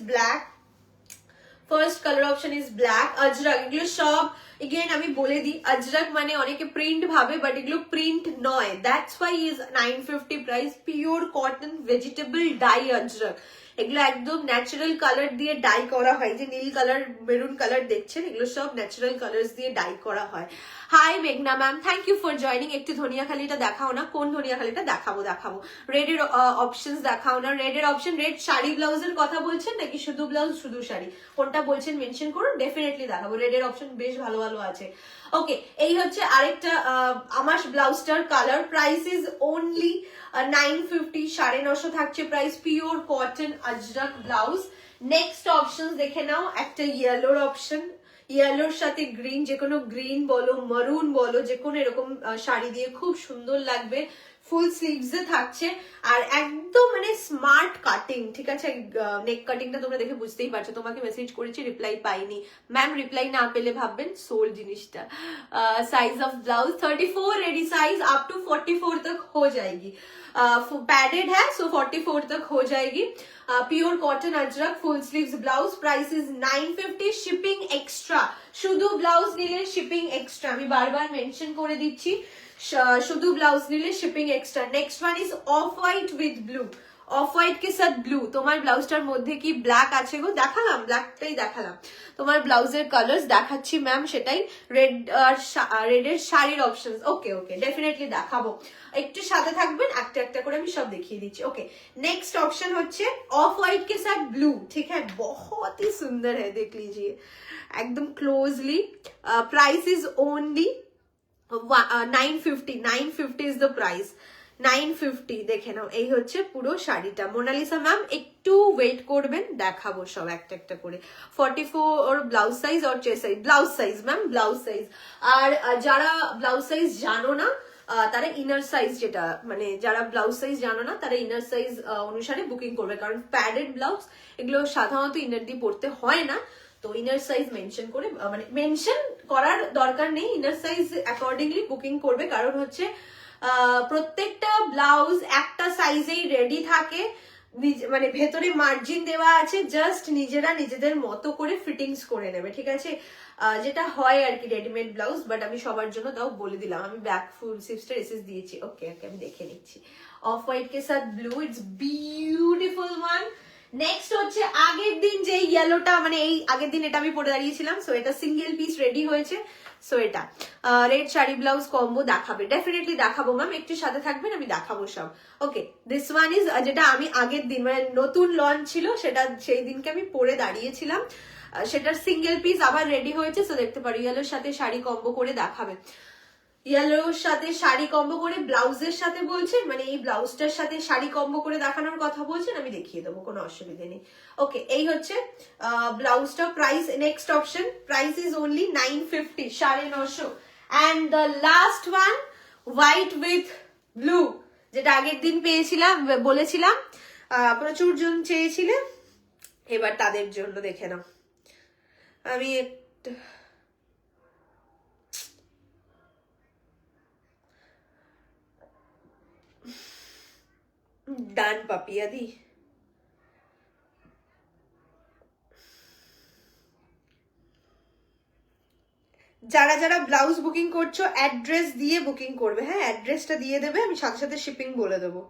black, ajrakh, এগুলো সব এগেইন আমি বলে দিই, আজরাক মানে অনেকে প্রিন্ট ভাবে, বাট এগুলো প্রিন্ট নয়, that's why is 950 price. Pure cotton vegetable die Ajrak, এগুলো একদম ন্যাচারাল কালার দিয়ে ডাই করা হয়, যে নীল কালার মেরুন কালার দেখছেন, এগুলো সব ন্যাচারাল কালার্স দিয়ে ডাই করা হয়। হাই মেঘনা ma'am, thank you for joining. একটু ধনিয়াখালিটা দেখাও না, কোন ধনিয়াখালিটা? দেখাবো রেডের অপশনস দেখাও না। রেডের অপশন, রেড শাড়ি ব্লাউজের কথা বলছেন নাকি শুধু ব্লাউজ শুধু শাড়ি, কোনটা বলছেন মেনশন করুন, ডেফিনেটলি দেখাবো। রেডের অপশন বেশ ভালো ভালো আছে। ওকে এই হচ্ছে আরেকটা আমার ব্লাউজটার কালার। প্রাইস ইজ ওনলি 950, 950 থাকছে price. Pure cotton Ajrak blouse. Next option দেখে নাও, একটা ইয়েলোর অপশন, ইয়েলোর সাথে গ্রিন, যে কোনো গ্রিন বলো মারুন বলো, যে কোনো এরকম শাড়ি দিয়ে খুব সুন্দর লাগবে। ফুল স্লিভস এ থাকছে আর একদম মানে স্মার্ট কাটিং, ঠিক আছে। নেক কাটিংটা তোমরা দেখে বুঝতেই পারছো, তোমাকে মেসেজ করেছি রিপ্লাই পাইনি ম্যাম, রিপ্লাই না পেলে ভাববেন সোল জিনিসটা। Size of blouse 34 ready size up to 44 तक हो जाएगी। पैडेड है, सो 44 तक हो जाएगी। Pure cotton ajrakh full sleeves blouse. Price is 950, shipping extra. শুধু ব্লাউজ নিলে শিপিং এক্সট্রা, আমি বারবার মেনশন করে দিচ্ছি, শুধু ব্লাউজ নিলে shipping extra. Next one is off white with blue. Off white কে সাথ ব্লু। তোমার ব্লাউজটার মধ্যে কি ব্ল্যাক আছে গো? দেখালাম, ব্ল্যাকটাই দেখালাম। তোমার ব্লাউজের কালার্স দেখাচ্ছি ম্যাম, সেটাই রেড আর রেডের শাড়ির অপশন। ওকে ওকে, ডেফিনেটলি দেখাবো, একটু সাথে থাকবেন, একটা একটা করে আমি সব দেখিয়ে দিচ্ছি। ওকে, नेक्स्ट ऑप्शन হচ্ছে অফ হোয়াইট के साथ ब्लू। ठीक है, बहुत ही सुंदर है, देख लीजिए एकदम closely. Price is only 950। 950 is the price, 950। দেখে নাও, এই হচ্ছে পুরো শাড়িটা। মোনালিসা ম্যাম একটু ওয়েট করবেন, দেখাবো সব একটা একটা করে। 44 ব্লাউজ সাইজ আর chest size, blouse size ma'am, blouse size. আর যারা ব্লাউজ সাইজ জানো না তারা ইনার সাইজ, যেটা মানে যারা ব্লাউজ সাইজ জানো না তারা ইনার সাইজ অনুসারে বুকিং করবে, কারণ প্যাডেড ব্লাউজ এগুলো সাধারণত ইনার দিয়ে পড়তে হয় না। তো ইনার সাইজ মেনশন করে, মানে মেনশন করার দরকার নেই, ইনার সাইজ অ্যাকর্ডিংলি বুকিং করবে। কারণ হচ্ছে প্রত্যেকটা ব্লাউজ একটা সাইজেই রেডি থাকে, মানে ভেতরে মার্জিন দেওয়া আছে, জাস্ট নিজেরা নিজেদের মতো করে ফিটিংস করে নেবে, ঠিক আছে, যেটা হয় আর কি রেডিমেড ব্লাউজ। বাট আমি সবার জন্য তাও বলে দিলাম, আমি ব্যাক ফুল সিস্টার এসএস দিয়েছি। ওকে ওকে, আমি দেখে নিচ্ছি। অফ হোয়াইট কে সাথ blue, it's beautiful one. Next হচ্ছে আগের দিন যে ইয়েলোটা, মানে এই আগের দিন এটা আমি পরে দাঁড়িয়েছিলাম, সো এটা সিঙ্গেল পিস রেডি হয়েছে। সো এটা রেড শাড়ি ব্লাউজ কম্বো দেখাবে, ডেফিনেটলি দেখাবো ম্যাম, একটু সাথে থাকবেন, আমি দেখাবো সব। ওকে, দিস ওয়ান ইজ, যেটা আমি আগের দিন মানে নতুন লঞ্চ ছিল সেটা, সেই দিনকে আমি পরে দাঁড়িয়েছিলাম, সেটার সিঙ্গেল পিস আবার রেডি হয়েছে। সো দেখতে পারি ইয়েলোর সাথে শাড়ি কম্বো করে দেখাবে, ইয়েলোর সাথে শাড়ি কম্বো করে ব্লাউজের সাথে বলছেন, মানে এই ব্লাউজটার সাথে শাড়ি কম্বো করে দেখানোর কথা বলছেন, আমি দেখিয়ে দেবো, কোনো অসুবিধা নেই। ওকে, এই হচ্ছে ব্লাউজটা। Price, next option, price is only 950, 950। And the last one, white with blue, যেটা আগের দিন পেয়েছিলাম, বলেছিলাম প্রচুর জন চেয়েছিলেন, এবার তাদের জন্য দেখে নাও। আমি একটু ডান পাপিয়া দি, যারা যারা ব্লাউজ বুকিং করছো অ্যাড্রেস দিয়ে বুকিং করবে, হ্যাঁ অ্যাড্রেসটা দিয়ে দেবে, আমি সাথে সাথে শিপিং বলে দেবো,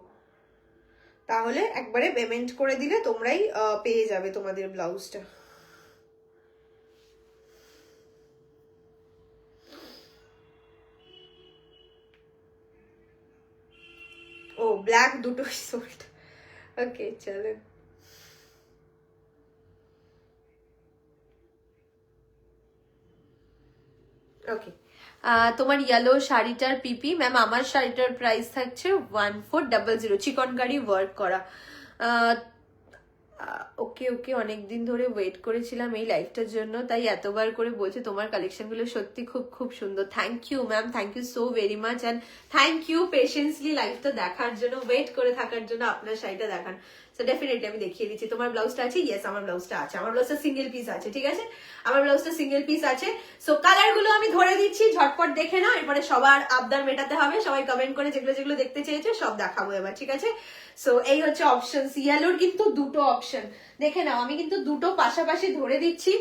তাহলে একবারে পেমেন্ট করে দিলে তোমরাই পেয়ে যাবে তোমাদের ব্লাউজটা। ও ব্ল্যাক দুটোই সোল্ড। ওকে চলো, ওকে। তোমার ইয়েলো শাড়িটার পিপি ম্যাম, আমার শাড়িটার প্রাইস থাকছে 1400, চিকনকারি ওয়ার্ক করা। ওকে ওকে, অনেকদিন ধরে ওয়েট করেছিলাম এই লাইভটার জন্য, তাই এতবার করে বলছি। তোমার কালেকশনগুলো সত্যি খুব খুব সুন্দর। Thank you ma'am, thank you so very much, and thank you patiently লাইভটা দেখার জন্য, ওয়েট করে থাকার জন্য, আপনার শাড়িটা দেখান। সো ডেফিনেটলি আমি দেখিয়ে দিচ্ছি। তোমার ব্লাউজটা আছে? ইয়েস, আমার ব্লাউজটা আছে, আমার ব্লাউজটা সিঙ্গেল পিস আছে, ঠিক আছে, আমার ব্লাউজটা সিঙ্গেল পিস আছে। সো কালার গুলো আমি ধরে দিচ্ছি, ঝটপট দেখে নাও, এরপরে সবার আবদার মেটাতে হবে, সবাই কমেন্ট করে যেগুলো যেগুলো দেখতে চেয়েছে সব দেখাবো এবার, ঠিক আছে। সো এই হচ্ছে অপশন, ইয়েলোর কিন্তু দুটো অপশন দেখে নাও, আমি কিন্তু দুটো পাশাপাশি ধরে দিচ্ছি,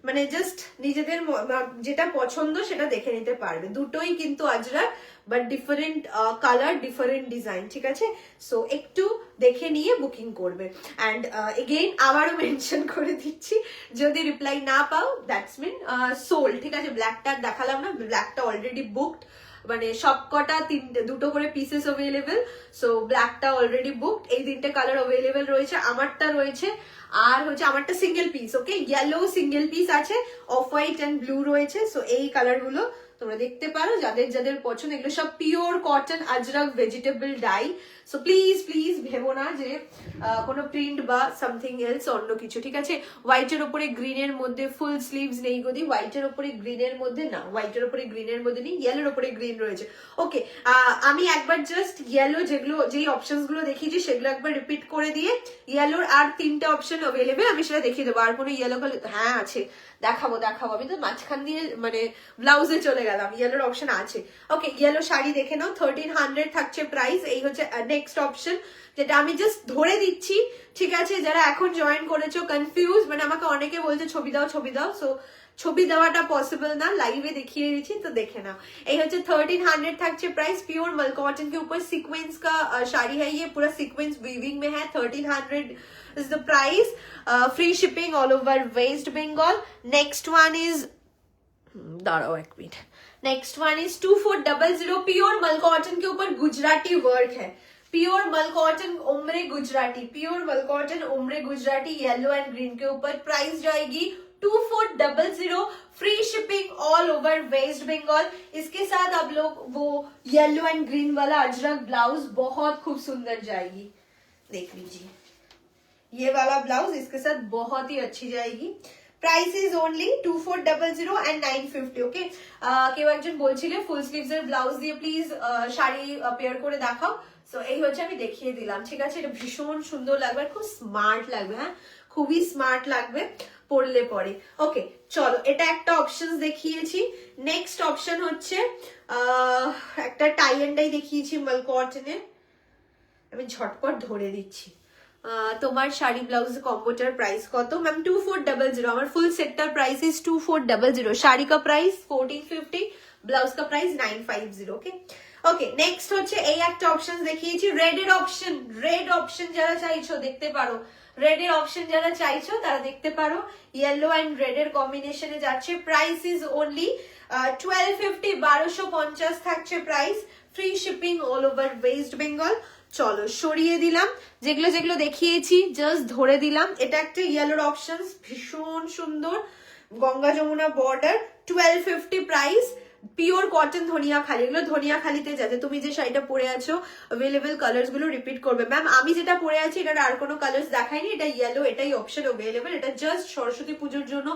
মানে জাস্ট নিজেদের যেটা পছন্দ সেটা দেখে নিতে পারবে। দুটোই কিন্তু Ajrak, but different colour, different design, ঠিক আছে। সো একটু দেখে নিয়ে বুকিং করবে। অ্যান্ড এগেইন আবারও মেনশন করে দিচ্ছি, যদি রিপ্লাই না পাও দ্যাটস মিন সোল্ড, ঠিক আছে। ব্ল্যাকটা দেখালাম না, ব্ল্যাকটা অলরেডি বুকড, মানে সবকটা দুটো করে পিসেস অ্যাভেলেবেল। সো ব্ল্যাকটা অলরেডি বুকড, এই তিনটে কালার অ্যাভেলেবেল রয়েছে, আমারটা রয়েছে, আর হচ্ছে আমারটা সিঙ্গেল পিস। ওকে, ইয়েলো সিঙ্গেল পিস আছে, অফ হোয়াইট এন্ড ব্লু রয়েছে। সো এই কালার গুলো তোমরা দেখতে পারো, যাদের যাদের পছন্দ। এগুলো সব pure cotton Ajrak vegetable die. So please please ভেবো না যে কোনো প্রিন্ট বা সামথিং এলস অন্য কিছু, ঠিক আছে। হোয়াইটের ওপরে গ্রিনের মধ্যে ফুল স্লিভস নেই গদি, হোয়াইটের ওপরে গ্রিনের মধ্যে না, হোয়াইটের ওপরে গ্রিনের মধ্যে নেই, ইয়েলোর ওপরে গ্রিন রয়েছে। ওকে, আমি একবার জাস্ট ইয়েলো যেগুলো, যেই অপশনস গুলো দেখিয়েছি সেগুলো একবার রিপিট করে দিয়ে, ইয়েলোর আর তিনটে অপশন অ্যাভেলেবেল, আমি সেটা দেখিয়ে দেবো। আর কোনো ইয়েলো কালার, হ্যাঁ আছে, দেখাবো দেখাবো, আমি তো মাঝখান দিয়ে মানে ব্লাউজে চলে গেলাম, ইয়েলোর অপশন আছে। ওকে, ইয়েলো শাড়ি দেখে নাও, 1300 থাকছে প্রাইস। এই হচ্ছে নেক্সট অপশন, যেটা আমি জাস্ট ধরে দিচ্ছি, ঠিক আছে? যারা এখন জয়েন করেছো কনফিউজ, মানে আমাকে অনেকে বলছে ছবি দাও ছবি দাও, সো ছবি দেওয়াটা পসিবল না, লাইভে দেখিয়ে দিচ্ছি, তো দেখে নাও। এই হচ্ছে 1300 থাকছে प्राइस। प्योर मल कॉटन के ऊपर सीक्वेंस का साड़ी है, ये पूरा सीक्वेंस वीविंग में है। 1300 is the price. Free shipping all over West Bengal. Next one is, दाঁড়াও एक minute, next one is 2400। Pure मल कॉटन के ऊपर गुजराती वर्क है, प्योर मल कॉटन उमरे गुजराती, प्योर मल cotton ombre Gujarati yellow and green के ऊपर। प्राइस जाएगी 2400, free shipping all over West Bengal. इसके साथ आप लोग वो येलो एंड ग्रीन वाला अजरक ब्लाउज बहुत खूब सुंदर जाएगी, देख लीजिए, ये वाला ब्लाउज इसके साथ बहुत ही अच्छी जाएगी। Price is only 2400 and 950। Okay, কেউ একজন বলছিলে ফুল স্লিভস এর ব্লাউজ দিয়ে প্লিজ শাড়ি পেয়ার করে দেখাও, সো এই হচ্ছে আমি দেখিয়ে দিলাম, ঠিক আছে? এটা ভীষণ সুন্দর লাগবে, খুব স্মার্ট লাগবে, হ্যাঁ খুবই স্মার্ট লাগবে পরলে পরে। ওকে চলো, এটা একটা অপশন দেখিয়েছি। নেক্সট অপশন হচ্ছে একটা টাই এন্ড ডাই দেখিয়েছি মাল কটনের, আমি ঝটপট ধরে দিচ্ছি। তোমার শাড়ি ব্লাউজ कॉम्बोटर प्राइस কত मैम? 2400। আমার ফুল সেটটার প্রাইস ইজ 2400। শাড়ি का प्राइस 1450, ব্লাউজ का प्राइस 950। ওকে ওকে, নেক্সট হচ্ছে এই একটা অপশন দেখিয়েছি, রেড এর অপশন। রেড অপশন যারা চাইছো দেখতে পারো, রেড এর অপশন যারা চাইছো তারা দেখতে পারো, ইয়েলো এন্ড রেড এর কম্বিনেশনে যাচ্ছে। প্রাইস ইজ ওনলি 1250, 1250 থাকছে price. Free shipping all over West Bengal. চলো সরিয়ে দিলাম, যেগুলো যেগুলো দেখিয়েছি জাস্ট ধরে দিলাম। এটা একটা ইয়েলোর অপশন, ভীষণ সুন্দর, Ganga Jamuna border, 1250 price. Pure cotton Dhaniakhali, এগুলো ধনিয়া খালিতে যাচ্ছে। তুমি যে শাড়িটা পরে আছো অ্যাভেলেবেল কালার্স গুলো রিপিট করবে। ম্যাম আমি যেটা পরে আছি এটার আর কোনো কালার্স দেখাইনি, এটা ইয়েলো, এটাই অপশন অ্যাভেলেবেল। এটা জাস্ট সরস্বতী পুজোর জন্য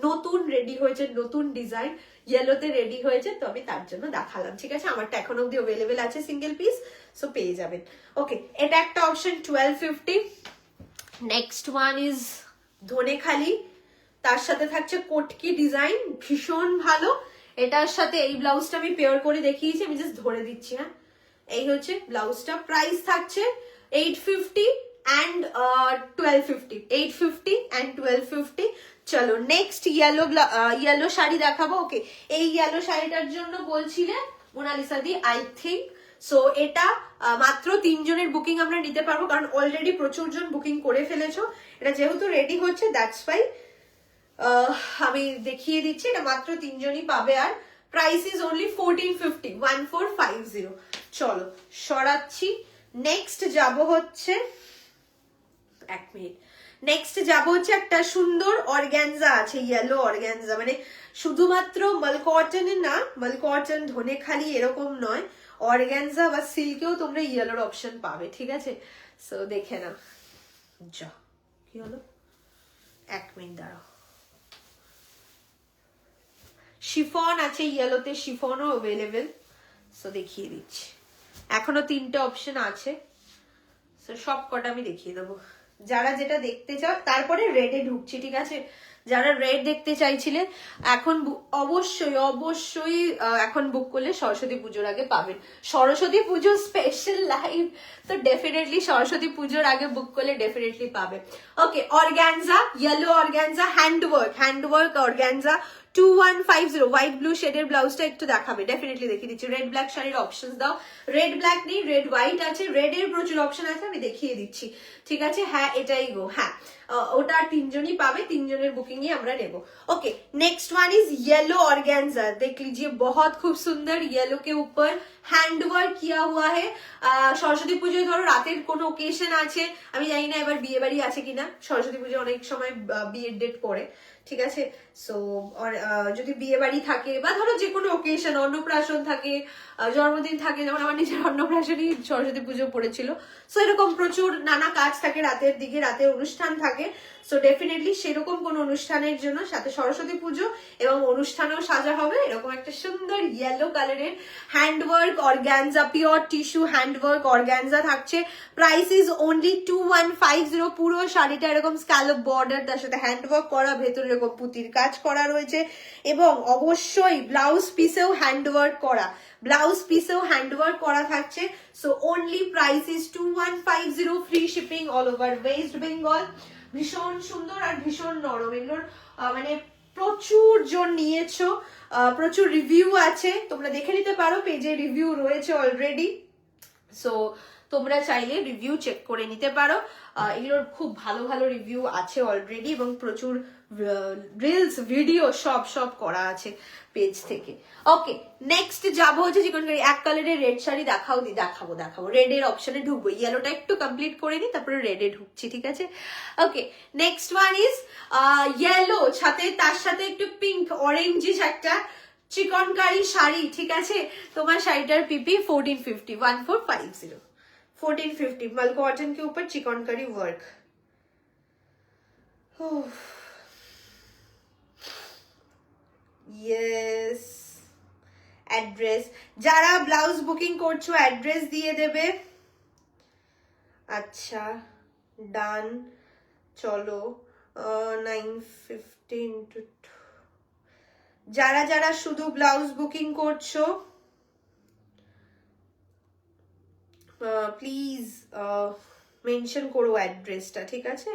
নতুন রেডি হয়েছে, নতুন ডিজাইন ইয়েলোতে রেডি হয়েছে, তো আমি তার জন্য দেখালাম, ঠিক আছে? আমারটা এখন অব্দি অ্যাভেলেবেল আছে সিঙ্গেল পিস, সো পেয়ে যাবেন। ওকে, এটা একটা অপশন 1250। নেক্সট ওয়ান ইজ ধনে খালি, তার সাথে থাকছে কোটকি ডিজাইন, ভীষণ ভালো। এটার সাথে এই ব্লাউজটা আমি পেয়ার করে দেখিয়েছি, আমি জাস্ট ধরে দিচ্ছি, হ্যাঁ এই হচ্ছে ব্লাউজটা। প্রাইস থাকছে 850 and 1250, 850 and 1250। চলো নেক্সট ইয়েলো শাড়ি দেখাবো। ওকে, এই ইয়েলো শাড়িটার জন্য বলছিলে মোনালিসা দি, আই থিঙ্ক সো এটা মাত্র 3 জনের বুকিং আমরা নিতে পারবো, কারণ অলরেডি প্রচুর জন বুকিং করে ফেলেছো। এটা যেহেতু রেডি হচ্ছে দ্যাটস ওয়াই আমি দেখিয়ে দিচ্ছি, এটা মাত্র 3 জনই পাবে। আর প্রাইস ইজ ওনলি 1450, 1450। চলো সরাচ্ছি। নেক্সট যাব হচ্ছে, এক মিনিট, নেক্সট যাব হচ্ছে একটা সুন্দর অর্গ্যানজা আছে, ইয়েলো অর্গ্যানজা, মানে শুধুমাত্র মাল কটনের না, মাল কটন ধনে খালি এরকম নয়, অর্গ্যানজা বা সিল্কেও তোমরা ইয়েলোর অপশন পাবে, ঠিক আছে? সো দেখে না, যা কি হলো, এক মিনিট দাঁড়াও। শিফন আছে ইয়েলোতে, শিফনও অ্যাভেলেবেল, সো দেখিয়ে দিচ্ছি। এখনো 3টে অপশন আছে, সো সব কটা আমি দেখিয়ে দেবো, যারা যেটা দেখতে চাও। তারপরে রেডে ঢুকছি, ঠিক আছে? যারা রেড দেখতে চাইছিলেন এখন অবশ্যই অবশ্যই এখন বুক করলে সরস্বতী পুজোর আগে পাবেন। সরস্বতী পুজোর স্পেশাল লাইভ, তো ডেফিনেটলি সরস্বতী পুজোর আগে বুক করলে ডেফিনেটলি পাবে। Okay, organza, yellow organza, handwork organza, 2150। White blue শেডের ব্লাউজটা একটু দেখাবে, ডেফিনেটলি দেখিয়ে দিচ্ছি। রেড ব্ল্যাক শাড়ির অপশন দাও, রেড ব্ল্যাক নেই, রেড হোয়াইট আছে, রেড এর প্রচুর অপশন আছে, আমি দেখিয়ে দিচ্ছি, ঠিক আছে? হ্যাঁ এটাই গো, হ্যাঁ ওটা 3 জনই পাবে, 3 জনের বুকিং ही আমরা নেব। Okay, next one is yellow organza, देख लीजिए बहुत खूब सुंदर, येलो के ऊपर हैंड वर्क किया हुआ है। সরস্বতী পুজোয় ধরো রাতের কোনো ওকেশন আছে, আমি জানি না এবার বিয়ে বাড়ি আছে কিনা, সরস্বতী পুজো অনেক সময় বিয়ের ডেট পড়ে, ঠিক আছে? সো যদি বিয়ে বাড়ি থাকে বা ধরো যে কোনো ওকেশন, অন্নপ্রাশন থাকে, জন্মদিন থাকে, যেমন আমার নিজের অন্নপ্রাশনই সরস্বতী পুজো পড়েছিল, সো এরকম প্রচুর নানা কাজ থাকে রাতের দিকে, রাতের অনুষ্ঠান থাকে, সো ডেফিনেটলি সেরকম কোন অনুষ্ঠানের জন্য, সাথে সরস্বতী পুজো এবং অনুষ্ঠানেও সাজা হবে, এরকম একটা সুন্দর ইয়েলো কালারের handwork organza, pure tissue handwork organza থাকছে। Price is only 2150। পুরো শাড়িটা এরকম স্ক্যালপ বর্ডার, তার সাথে হ্যান্ডওয়ার্ক করা, ভেতরে এরকম পুঁতির কাজ করা রয়েছে, এবং অবশ্যই ব্লাউজ পিসেও হ্যান্ডওয়ার্ক করা, ব্লাউজ পিসেও হ্যান্ডওয়ার্ক করা থাকছে। So only price is 2150, free shipping all over West Bengal. ভীষণ সুন্দর আর ভীষণ নরম, এগুলোর মানে প্রচুর জন নিয়েছো, প্রচুর রিভিউ আছে, তোমরা দেখে নিতে পারো, পেজে রিভিউ রয়েছে অলরেডি। সো তোমরা চাইলে রিভিউ চেক করে নিতে পারো, এগুলোর খুব ভালো ভালো রিভিউ আছে অলরেডি, এবং প্রচুর রিলস ভিডিও সব করা আছে পেজ থেকে। ওকে, নেক্সট যাবো হচ্ছে চিকনকারি এক কালারের রেড শাড়ি। দেখাবো রেড এর অপশনে ঢুকবো, ইয়েলোটা একটু কমপ্লিট করে নি, তারপরে রেডে ঢুকছি, ঠিক আছে। ওকে, নেক্সট ওয়ান ইজ ইয়েলো, সাথে তার সাথে একটু পিঙ্ক অরেঞ্জিশ একটা চিকনকারি শাড়ি, ঠিক আছে। তোমার শাড়িটার পিপি 1450, 1450, 1450 मल कॉटन के ऊपर चिकनकारी वर्क। यस, एड्रेस যারা ব্লাউজ বুকিং করছো অ্যাড্রেস দিয়ে দেবে। আচ্ছা, ডান, চলো 9:15 to যারা শুধু ব্লাউজ বুকিং করছো প্লিজ মেনশন করো অ্যাড্রেসটা, ঠিক আছে।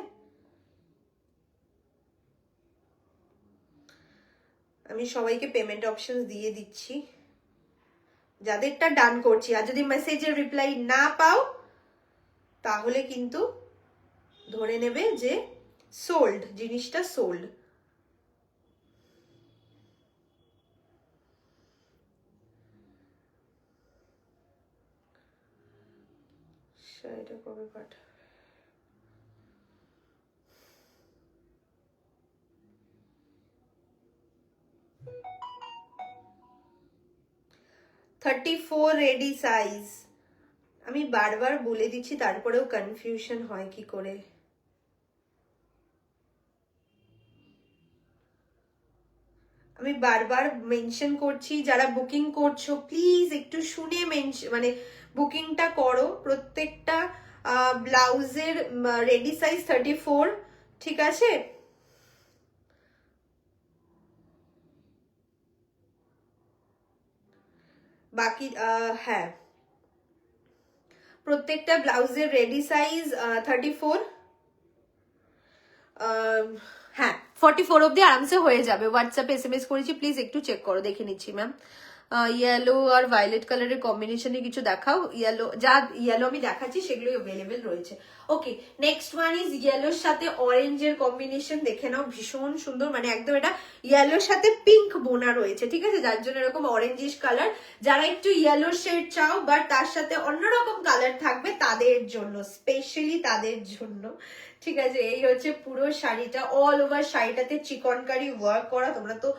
আমি সবাইকে পেমেন্ট অপশন দিয়ে দিচ্ছি, যাদেরটা ডান করছি। আর যদি মেসেজের রিপ্লাই না পাও তাহলে কিন্তু ধরে নেবে যে সোল্ড, জিনিসটা সোল্ড। এটা কবে পাঠাবে? $34 রেডি সাইজ। আমি বারবার বলে দিচ্ছি, তারপরেও কনফিউশন হয় কি করে। আমি বারবার মেনশন করছি, যারা বুকিং করছো প্লিজ একটু শুনে মানে বুকিংটা করো। প্রত্যেকটা ব্লাউজের রেডি সাইজ 34, ঠিক আছে। বাকি হ্যাঁ, প্রত্যেকটা ব্লাউজের রেডি সাইজ 34। হ্যাঁ, 44 অব্দি আরামসে হয়ে যাবে। হোয়াটসঅ্যাপে SMS করেছি, প্লিজ একটু চেক করো, দেখে নিচ্ছি ম্যাম। ইয়েলো আর ভায়োলেট কালারের কম্বিনেশনে কিছু দেখাও। ইয়েলো আমি দেখাচ্ছি সেগুলো অ্যাভেলেবেল রয়েছে। ওকে, নেক্সট ওয়ান ইজ ইয়েলোর সাথে অরেঞ্জের কম্বিনেশন, দেখে নাও, ভীষণ সুন্দর, মানে একদম এটা ইয়েলোর সাথে পিঙ্ক বোনা রয়েছে, ঠিক আছে, যার জন্য এরকম অরেঞ্জিশ কালার। যারা একটু ইয়েলোর শেড চাও বাট তার সাথে অন্যরকম কালার থাকবে, তাদের জন্য, স্পেশালি তাদের জন্য, ঠিক আছে। এই হচ্ছে পুরো শাড়িটা, অল ওভার শাড়িটাতে চিকনকারি ওয়ার্ক করা। তোমরা তো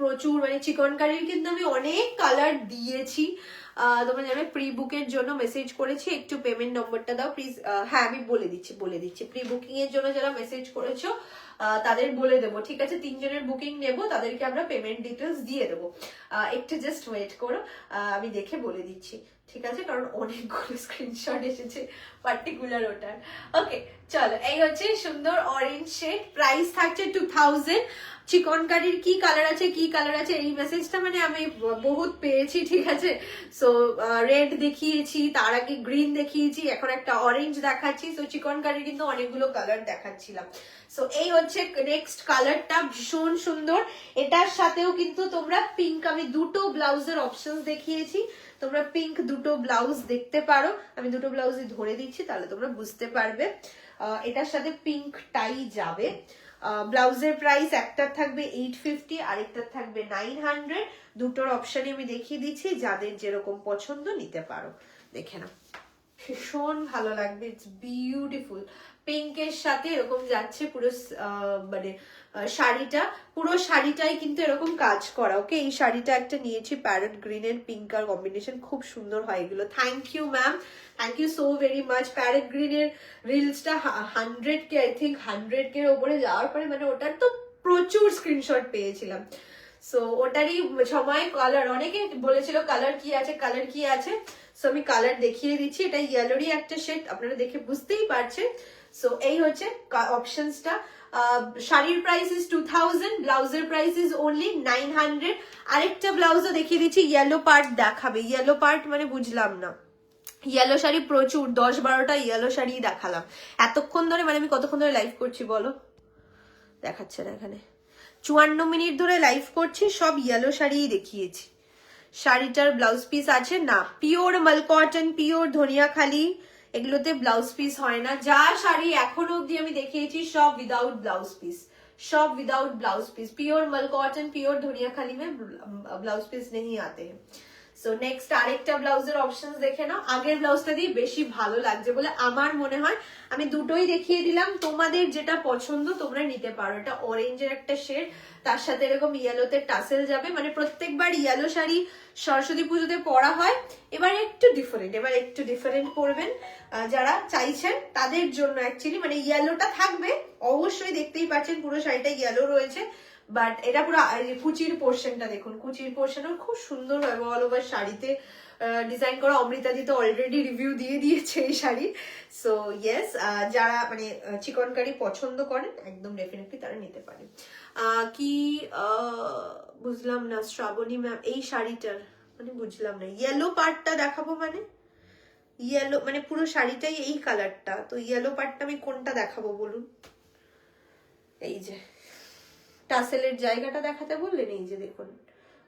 প্রচুর, মানে চিকনকারির কিন্তু আমি অনেক কালার দিয়েছি, তোমরা জানো। প্রি বুকের জন্য মেসেজ করেছি, একটু পেমেন্ট নম্বরটা দাও প্লিজ। হ্যাঁ, আমি বলে দিচ্ছি প্রি বুকিং এর জন্য যারা মেসেজ করেছো তাদের বলে দেবো, ঠিক আছে। 3 জনের বুকিং নেবো, তাদেরকে আমরা পেমেন্ট ডিটেলস দিয়ে দেবো। একটু জাস্ট ওয়েট করো, আমি দেখে বলে দিচ্ছি, ঠিক আছে, কারণ অনেকগুলো স্ক্রিনশট এসেছে পার্টিকুলার ওটার। ওকে, চলো, এই হচ্ছে সুন্দর অরেঞ্জ শেড। প্রাইস থাকছে 2000। চিকনকারির কি কালার আছে এই মেসেজটা মানে আমি বহুত পেয়েছি, ঠিক আছে। সো রেড দেখিয়েছি, তার আগে গ্রিন দেখিয়েছি, এখন একটা অরেঞ্জ দেখাচ্ছি। সো চিকনকারির কিন্তু অনেকগুলো কালার দেখাচ্ছিলাম। সো এই হচ্ছে নেক্সট কালারটা, ভীষণ সুন্দর। এটার সাথেও কিন্তু তোমরা পিঙ্ক, আমি দুটো ব্লাউজের অপশন দেখিয়েছি, তোমরা পিঙ্ক দুটো ব্লাউজ দেখতে পারো। আমি দুটো ব্লাউজই ধরে দিচ্ছি, তাহলে তোমরা বুঝতে পারবে। এটার সাথে পিঙ্ক টাই যাবে। ব্লাউজের প্রাইস একটার থাকবে 850, আরেকটার থাকবে 900। দুটোর অপশনে আমি দেখিয়ে দিচ্ছি, যাদের যেরকম পছন্দ নিতে পারো, দেখে নাও, ভীষণ ভালো লাগবে। ইটস বিউটিফুল, পিঙ্কের সাথে এরকম যাচ্ছে পুরো মানে শাড়িটা, পুরো শাড়িটাই কিন্তু এরকম কাজ করা। ওকে, এই শাড়িটা একটা নিয়েছি প্যারট গ্রিন এর পিঙ্ক আর কম্বিনেশন, খুব সুন্দর হয় এগুলো। Thank you ma'am, thank you so very much. Parrot green এর রিলসটা 100K, আই থিঙ্ক 100K এর ওপরে যাওয়ার পরে মানে ওটার তো প্রচুর স্ক্রিনশট পেয়েছিলাম। সো ওটারই সময় কালার, অনেকে বলেছিল কালার কি আছে, কালার কি আছে। সো আমি কালার দেখিয়ে দিচ্ছি, এটা ইয়েলোরই একটা শেড, আপনারা দেখে বুঝতেই পারছেন। সো এই হচ্ছে অপশনসটা। শাড়ির প্রাইস ইজ 2000, ব্লাউজের প্রাইস ইজ অনলি 900। আরেকটা ব্লাউজও দেখিয়ে দিচ্ছি, ইয়েলো পার্ট দেখাবে। ইয়েলো পার্ট মানে বুঝলাম না। ইয়েলো শাড়ি প্রচুর, 10-12টা ইয়েলো শাড়ি দেখালাম এতক্ষণ ধরে। মানে আমি কতক্ষণ ধরে লাইভ করছি বলো, দেখাচ্ছে না এখানে। 54 মিনিট ধরে লাইভ করছি, সব ইয়েলো শাড়িই দেখিয়েছি। শাড়িটার ব্লাউজ পিস আছে না, পিওর মাল কটন, পিওর ধনিয়াখালি, এগুলোতে ব্লাউজ পিস হয় না। যা শাড়ি এখনো অব্দি আমি দেখিয়েছি সব উইদাউট ব্লাউজ পিস, সব উইदाउट ब्लाउज पीस। प्योर मल कॉटन, प्योर धनियाखाली में ब्लाउज पीस नहीं आते हैं। সো নেক্সট আরেকটা ব্লাউজের অপশনস দেখে নাও। আগের ব্লাউজটা দিয়ে বেশি ভালো লাগছে বলে আমার মনে হয় আমি দুটোই দেখিয়ে দিলাম, তোমাদের যেটা পছন্দ তোমরা নিতে পারো। এটা অরেঞ্জের একটা শেড, তার সাথে এরকম ইয়েলোতে টাসেল যাবে। মানে প্রত্যেকবার ইয়েলো শাড়ি সরস্বতী পুজোতে পরা হয়, এবার একটু ডিফারেন্ট, এবার একটু ডিফারেন্ট পরবেন যারা চাইছেন তাদের জন্য। অ্যাকচুয়ালি মানে ইয়েলোটা থাকবে অবশ্যই, দেখতেই পাচ্ছেন পুরো শাড়িটা ইয়েলো রয়েছে, বাট এটা পুরো কুচির পোর্শনটা দেখুন, কুচির পোর্শনও খুব সুন্দর হয় অল ওভার শাড়িতে ডিজাইন করা। অমৃতা দি তো অলরেডি রিভিউ দিয়ে দিয়েছে এই শাড়ি। সো ইয়েস, যারা মানে চিকনকারি পছন্দ করেন একদম ডেফিনেটলি তারা নিতে পারেন। কি বুঝলাম না শ্রাবণী ম্যাম, এই শাড়িটার মানে বুঝলাম না, ইয়েলো পার্টটা দেখাবো মানে ইয়েলো মানে পুরো শাড়িটাই এই কালারটা, তো ইয়েলো পার্টটা আমি কোনটা দেখাবো বলুন? এই যে টাসেলের জায়গাটা দেখাতে বললেন, এই যে দেখুন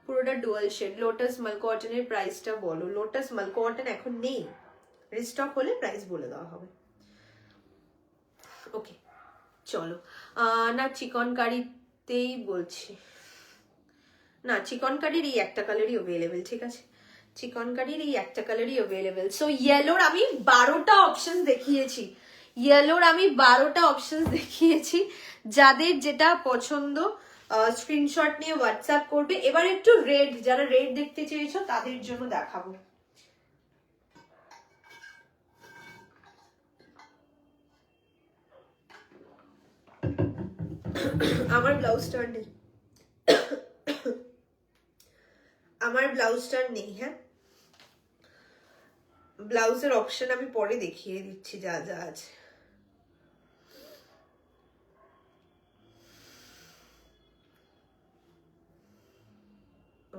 পুরোটা ডুয়াল শেড। লোটাস মাল কটনের প্রাইসটা বলো। লোটাস মাল কটন এখন নেই, রিস্টক হলে প্রাইস বলে দেওয়া হবে। ওকে চলো, না চিকন কারিতেই বলছি না, চিকন কারির এই একটা কালারই অ্যাভেলেবেল, ঠিক আছে, চিকন কারির এই একটা কালারই অ্যাভেলেবেল। সো ইয়েলোর আমি 12টা অপশন দেখিয়েছি, ইয়েলোর আমি 12টা অপশন দেখিয়েছি। যাদের যেটা পছন্দ স্ক্রিনশট নিয়ে হোয়াটসঅ্যাপ করবে। এবার একটু রেড, যারা রেড দেখতে চেয়েছো তাদের জন্য দেখাবো। আমার ব্লাউজটা নেই, আমার ব্লাউজটা নেই। হ্যাঁ, ব্লাউজের অপশন আমি পরে দেখিয়ে দিচ্ছি যা যা আছে।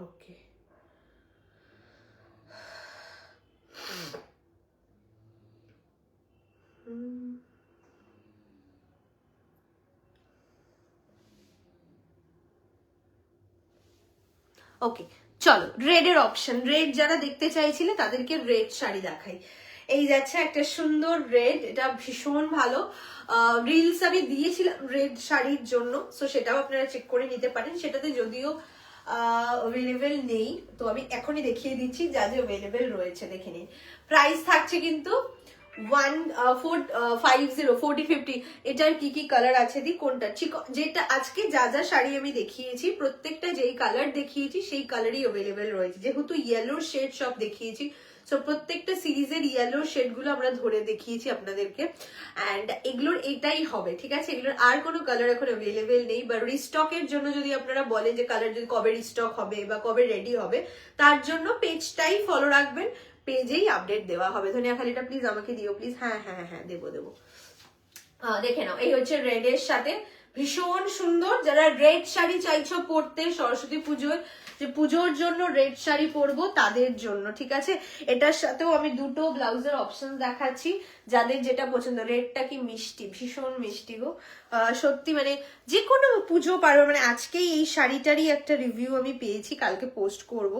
ওকে, ওকে চলো রেডের অপশন। রেড যারা দেখতে চাইছিলে তাদেরকে রেড শাড়ি দেখাই। এই যাচ্ছে একটা সুন্দর রেড, এটা ভীষণ ভালো। রিলস আমি দিয়েছিলাম রেড শাড়ির জন্য, সো সেটাও আপনারা চেক করে নিতে পারেন। সেটাতে যদিও অ্যাভেলেবেল নেই, তো আমি এখনই দেখিয়ে দিচ্ছি যা যে অ্যাভেলেবেল রয়েছে, দেখে নিন। প্রাইস থাকছে কিন্তু 4050। এটার কি কি কালার আছে দি, কোনটা যেটা আজকে যা যা শাড়ি আমি দেখিয়েছি প্রত্যেকটা যেই কালার দেখিয়েছি সেই কালারই অ্যাভেলেবেল রয়েছে। যেহেতু ইয়েলোর শেড সব দেখিয়েছি, সো প্রত্যেকটা সিরিজের ইয়েলোর শেড গুলো আমরা ধরে দেখিয়েছি আপনাদেরকে। অ্যান্ড এগুলোর এটাই হবে, ঠিক আছে, এগুলোর আর কোনো কালার এখন অ্যাভেলেবেল নেই। বা রিস্টকের জন্য যদি আপনারা বলেন যে কালার যদি কবে রিস্টক হবে বা কবে রেডি হবে, তার জন্য পেজটাই ফলো রাখবেন, পেজেই আপডেট দেওয়া হবে। ধনিয়াখালিটা প্লিজ আমাকে দিও প্লিজ। হ্যাঁ হ্যাঁ হ্যাঁ দেবো দেবো। দেখে নাও, এই হচ্ছে রেড এর সাথে, ভীষণ সুন্দর। যারা রেড শাড়ি চাইছো পরতে সরস্বতী পুজোর, যে পুজোর জন্য রেড শাড়ি পরবো তাদের জন্য, ঠিক আছে। এটার সাথেও আমি দুটো ব্লাউজের অপশন দেখাচ্ছি, যাদের যেটা পছন্দ। রেডটা কি মিষ্টি, ভীষণ মিষ্টি গো, সত্যি মানে যে কোনো পুজো পারো। মানে আজকেই এই শাড়িটারই একটা রিভিউ আমি পেয়েছি, কালকে পোস্ট করব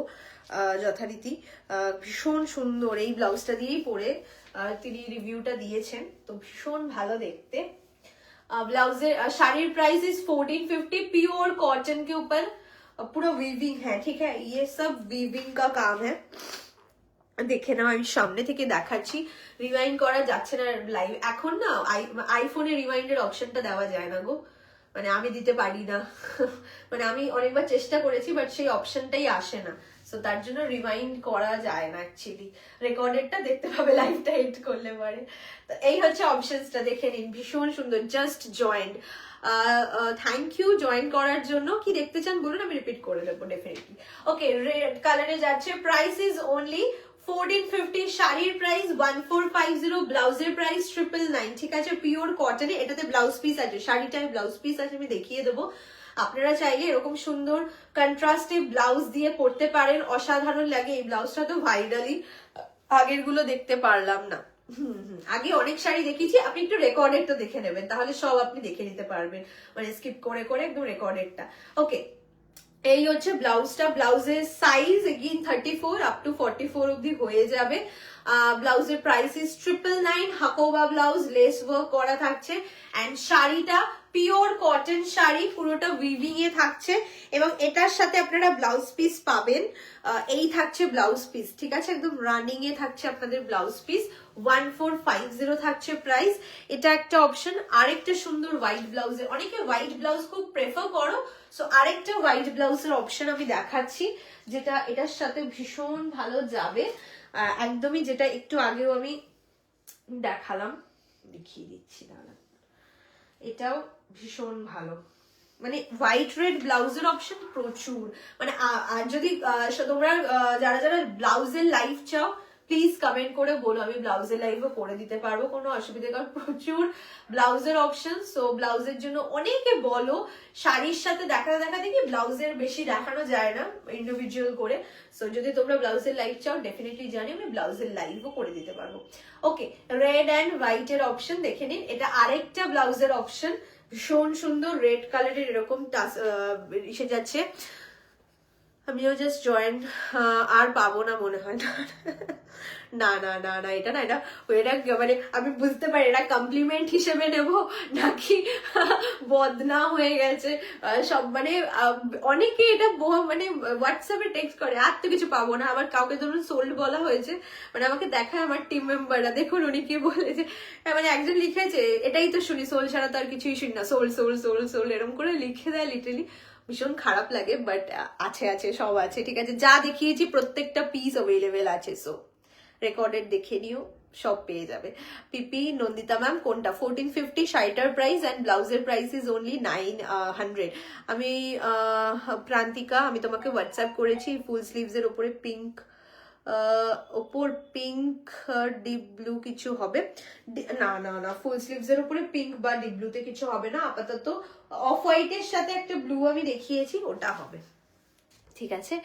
যথারীতি। ভীষণ সুন্দর, এই ব্লাউজটা দিয়েই পরে তিনি রিভিউটা দিয়েছেন, তো ভীষণ ভালো দেখতে। ब्लाउजर sari price is 1450, pure cotton के ऊपर पूरा वीविंग है, ठीक है, ये सब वीविंग का काम है। দেখে নাও, আমি সামনে থেকে দেখাচ্ছি, রিমাইন্ড করা যাচ্ছে না লাইভ এখন না, আইফোনে রিমাইন্ডের অপশনটা দেওয়া যায় না গো, মানে আমি দিতে পারি না মানে আমি অনেকবার চেষ্টা করেছি বাট সেই অপশনটাই আসে না, সো তার জন্য রিমাইন্ড করা যায় না অ্যাকচুয়ালি, রেকর্ডেডটা দেখতে পাবে লাইভটা এড করলে পারে। তো এই হচ্ছে অপশনসটা, দেখে নিন, ভীষণ সুন্দর, just joined. Thank you join করার জন্য। কি দেখতে চান বলুন, আমি রিপিট করে দেবো ডেফিনেটলি। ওকে, রেড কালারে যাচ্ছে, প্রাইস ইজ অনলি 1450, শাড়ির প্রাইস 1450, ব্লাউজের প্রাইস 999, ঠিক আছে, পিওর কটনে, এটাতে ব্লাউজ পিস আছে, শাড়িটায় ব্লাউজ পিস আছে, আমি দেখিয়ে দেবো। আপনারা চাইলে এরকম সুন্দর কন্ট্রাস্টে ব্লাউজ দিয়ে পরতে পারেন, অসাধারণ লাগে। এই ব্লাউজটা তো ভাইরালি, আগের গুলো দেখতে পারলাম না, আগে অনেক শাড়ি দেখিয়েছি, আপনি একটু রেকর্ডেডটা দেখে নেবেন, তাহলে সব আপনি দেখে নিতে পারবেন, মানে স্কিপ করে করে একদম রেকর্ডেডটা। ওকে, এই হচ্ছে ব্লাউজটা, ব্লাউজের সাইজ এগেইন 34 আপ টু 44 অব্দি হয়ে যাবে। ব্লাউজের price is 999, Hakoba blouse, less work করা থাকছে, এন্ড শাড়িটা পিওর কটন শাড়ি, পুরোটা উইভিং এ থাকছে, এবং এটার সাথে আপনারা ব্লাউজ পিস পাবেন। এই থাকছে ব্লাউজ পিস, ঠিক আছে, একদম রানিং এ থাকছে আপনাদের ব্লাউজ পিস, 1450 থাকছে প্রাইস। এটা একটা অপশন। আরেকটা সুন্দর হোয়াইট ব্লাউজের, অনেকে হোয়াইট ব্লাউজ খুব প্রেফার করো, সো আরেকটা হোয়াইট ব্লাউজের অপশন আমি দেখাচ্ছি, যেটা এটার সাথে ভীষণ ভালো যাবে, একদমই, যেটা একটু আগেও আমি দেখালাম, দেখিয়ে দিচ্ছি দাঁড়া, এটাও ভীষণ ভালো, মানে হোয়াইট রেড ব্লাউজের অপশন প্রচুর, মানে আর যদি তোমরা যারা যারা ব্লাউজের লাইভ চাও প্লিজ কমেন্ট করে বলো, আমি ব্লাউজের লাইভও করে দিতে পারবো, কোনো অসুবিধা, কারণ প্রচুর ব্লাউজের অপশন। সো ব্লাউজের জন্য অনেকে বলো, শাড়ির সাথে দেখাতে দেখাতে কি ব্লাউজের বেশি দেখানো যায় না ইন্ডিভিজুয়াল করে, সো যদি তোমরা ব্লাউজের লাইভ চাও ডেফিনেটলি জানি আমি ব্লাউজের লাইভও করে দিতে পারবো। ওকে, রেড অ্যান্ড হোয়াইট এর অপশন দেখে নিন, এটা আরেকটা ব্লাউজের অপশন, ভীষণ সুন্দর, রেড কালারের এরকম এসে যাচ্ছে। আমিও জাস্ট জয়েন, আর পাবো না মনে হয়, না না না না, এটা না, এটা মানে আমি বুঝতে পারি এটা কমপ্লিমেন্ট হিসেবে নেব নাকি বদনা হয়ে গেছে সব, মানে অনেকে এটা মানে হোয়াটসঅ্যাপে টেক্সট করে, আর তো কিছু পাবো না, আবার কাউকে ধরুন সোল্ড বলা হয়েছে, মানে আমাকে দেখায় আমার টিম মেম্বাররা, দেখুন উনি কি বলেছে, মানে একজন লিখেছে এটাই তো শুনি, সোল ছাড়া তো আর কিছুই শুনি না, সোল সোল সোল সোল এরকম করে লিখে দেয় লিটারালি, ভীষণ খারাপ লাগে, বাট আছে আছে, সব আছে, ঠিক আছে, যা দেখিয়েছি প্রত্যেকটা পিস অ্যাভেলেবেল আছে, সো রেকর্ডেড দেখে নিও, সব পেয়ে যাবে। পিপি নন্দিতা ম্যাম কোনটা? 1450 শাড়িটার প্রাইস অ্যান্ড ব্লাউজের প্রাইস ইজ অনলি 900। আমি প্রান্তিকা, আমি তোমাকে হোয়াটসঅ্যাপ করেছি, ফুল স্লিভস এর উপরে পিঙ্ক, ওপর পিঙ্ক ডিপ ব্লু কিছু হবে না, না না, ফুল স্লিভস এর উপরে পিঙ্ক বা ডিপ ব্লুতে কিছু হবে না আপাতত, অফ হোয়াইটের সাথে একটা ব্লু আমি দেখিয়েছি, ওটা হবে, ঠিক আছে।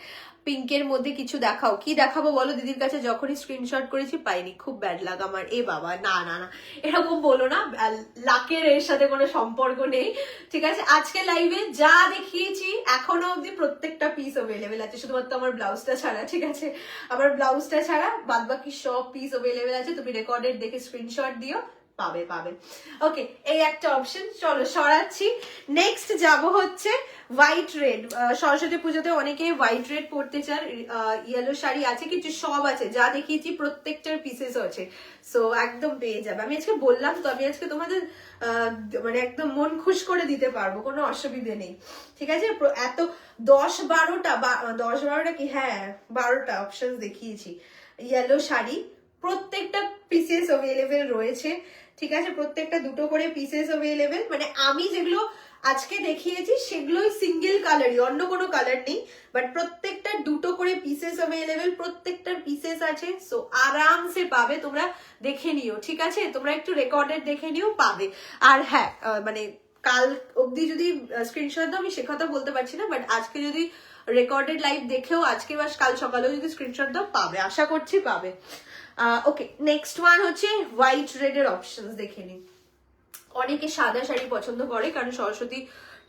পিঙ্কের মধ্যে কিছু দেখাও, কি দেখাবো বলো, দিদির কাছে যখনই স্ক্রিনশট করেছি পাইনি, খুব ব্যাড লাগ আমার, এ বাবা, না না না, এরকম বলো না, লাকের এর সাথে কোনো সম্পর্ক নেই, ঠিক আছে। আজকে লাইভে যা দেখিয়েছি এখনো অব্দি প্রত্যেকটা পিস অ্যাভেলেবেল আছে, শুধুমাত্র আমার ব্লাউজটা ছাড়া, ঠিক আছে, আমার ব্লাউজটা ছাড়া বাদ বাকি সব পিস অ্যাভেলেবেল আছে, তুমি রেকর্ডেড দেখে স্ক্রিনশট দিও, পাবে পাবে। ওকে, এই একটা অপশন, চলো সরাচ্ছি। নেক্সট যাব হচ্ছে হোয়াইট রেড। সরস্বতী পুজোতে অনেকে হোয়াইট রেড পরতে চান, ইয়েলো শাড়ি আছে কিছু, সব আছে, যা দেখিয়েছি প্রত্যেকটার পিসেস আছে, সো একদম পেয়ে যাবে। আমি আজকে বললাম তো, আমি আজকে তোমাদের মানে একদম মন খুশ করে দিতে পারবো, কোনো অসুবিধে নেই, ঠিক আছে। এত 10-12টা কি, হ্যাঁ 12টা অপশন দেখিয়েছি, ইয়েলো শাড়ি, প্রত্যেকটা পিসেস অ্যাভেলেবেল রয়েছে, ঠিক আছে, প্রত্যেকটা দুটো করে পিসেস অ্যাভেলেবেল, মানে আমি যেগুলো আজকে দেখিয়েছি সেগুলোই সিঙ্গেল কালারই, অন্য কোনো কালার নেই, বাট প্রত্যেকটা দুটো করে পিসেস অ্যাভেলেবেল, প্রত্যেকটার পিসেস আছে, সো আরামসে পাবে, তোমরা দেখে নিও, ঠিক আছে, তোমরা একটু রেকর্ডেড দেখে নিও, পাবে। আর হ্যাঁ, মানে কাল অবধি যদি স্ক্রিনশট দাও, আমি সে কথা বলতে পারছি না, বাট আজকে যদি রেকর্ডেড লাইভ দেখেও আজকে বা কাল সকালেও যদি স্ক্রিনশট দাও পাবে, আশা করছি পাবে। ওকে, নেক্সট ওয়ান হচ্ছে হোয়াইট রেড এর অপশনস দেখে নিন। অনেকে সাদা শাড়ি পছন্দ করে, কারণ সরস্বতী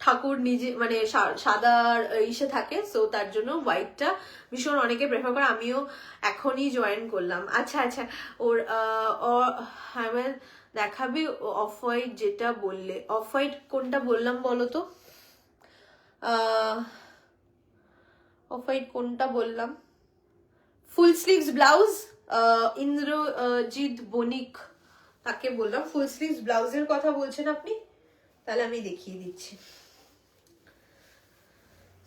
ঠাকুর নিজে মানে সাদার ইসে থাকে, সো তার জন্য হোয়াইটটা ভীষণ অনেকে প্রেফার করে, আমিও এখনই জয়েন করলাম। আচ্ছা আচ্ছা, ওর হ্যাঁ দেখাবি অফ হোয়াইট যেটা বললে, অফ হোয়াইট কোনটা বললাম বলো তো, অফ হোয়াইট কোনটা বললাম, ফুল স্লিভস ব্লাউজ, ইন্দ্রজিৎ বণিক তাকে বললাম। ফুল স্লিভস ব্লাউজের কথা বলছেন আপনি, তাহলে আমি দেখিয়ে দিচ্ছি,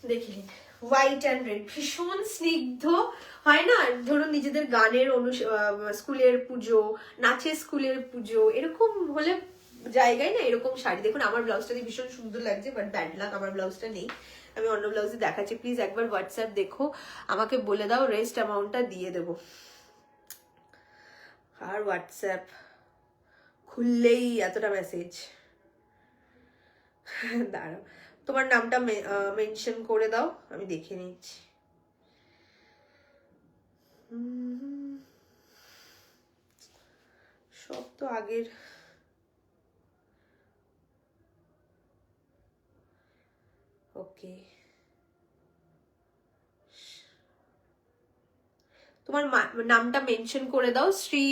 দেখে নিন। হোয়াইট অ্যান্ড রেড, ভীষণ স্নিগ্ধ হয় না, ধরুন নিজেদের গানের স্কুলের পুজো, নাচের স্কুলের পুজো, এরকম হলে জায়গায় না এরকম শাড়ি। দেখুন আমার ব্লাউজটা দিয়ে ভীষণ সুন্দর লাগছে, বাট ব্যাড লাক আমার ব্লাউজটা নেই, আমি অন্য ব্লাউজে দেখাচ্ছি। প্লিজ একবার হোয়াটসঅ্যাপ দেখো, আমাকে বলে দাও, রেস্ট অ্যামাউন্টটা দিয়ে দেবো। আর হোয়াটসঅ্যাপ খুললেই এতটা মেসেজ, দাঁড়াও তোমার নামটা মেনশন করে দাও, আমি দেখে নিচ্ছি। সব তো আগের, ওকে তোমার নামটা মেনশন করে দাও, শ্রী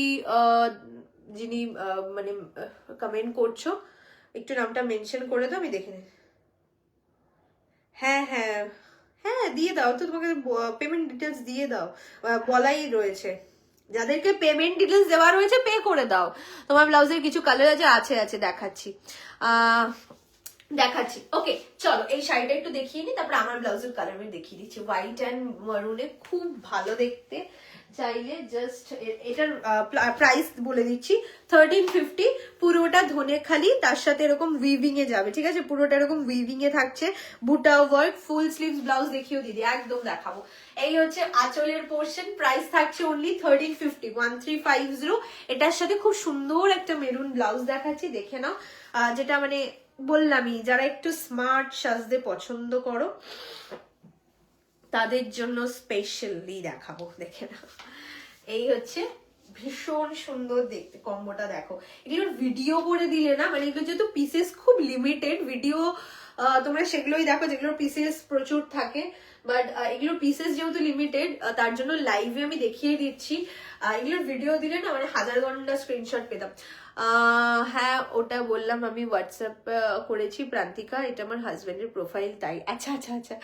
যিনি মানে কমেন্ট করছো, একটু নামটা মেনশন করে দাও, আমি দেখে নিই। হ্যাঁ হ্যাঁ হ্যাঁ দিয়ে দাও তো, তোমাকে পেমেন্ট ডিটেলস দিয়ে দাও, বলাই রয়েছে, যাদেরকে পেমেন্ট ডিটেলস দেওয়া রয়েছে পে করে দাও। তোমার ব্লাউজের কিছু কালার আছে আছে দেখাচ্ছি, দেখাচ্ছি। ওকে চলো এই শাড়িটা একটু দেখিয়ে নি, তারপরে আমার ব্লাউজের কালার আমি দেখিয়ে দিচ্ছি। হোয়াইট অ্যান্ড মারুনে খুব ভালো দেখতে, চাইলে জাস্ট এটার প্রাইস বলে দিচ্ছি 1350, পুরোটা ধনেখালি, তার সাথে এরকম উইভিং এ যাবে, ঠিক আছে, পুরোটা এরকম উইভিং এ থাকছে, বুটা ওয়ার্ক, ফুল স্লিভস ব্লাউজ দেখিও দিদি, একদম দেখাবো। এই হচ্ছে আঁচলের পোর্শন, প্রাইস থাকছে অনলি 1350, 1350। এটার সাথে খুব সুন্দর একটা মেরুন ব্লাউজ দেখাচ্ছি, দেখে নাও, যেটা মানে বললামই, যারা একটু স্মার্ট সাজতে পছন্দ করো তাদের জন্য স্পেশালি দেখাবো, দেখে না। এই হচ্ছে ভীষণ সুন্দর দেখতে কম্বোটা, দেখো এগুলোর ভিডিও করে দিলে না, মানে এগুলো যেহেতু পিসেস খুব লিমিটেড, ভিডিও তোমরা সেগুলোই দেখো যেগুলোর পিসেস প্রচুর থাকে, বাট এগুলোর পিসেস যেহেতু লিমিটেড তার জন্য লাইভে আমি দেখিয়ে দিচ্ছি। এগুলোর ভিডিও দিলে না মানে হাজার ঘন্টা স্ক্রিনশট পেতাম। হ্যাঁ ওটা বললাম আমি, হোয়াটসঅ্যাপ করেছি প্রান্তিকা, এটা আমার হাজবেন্ডের প্রোফাইল, তাই আচ্ছা আচ্ছা আচ্ছা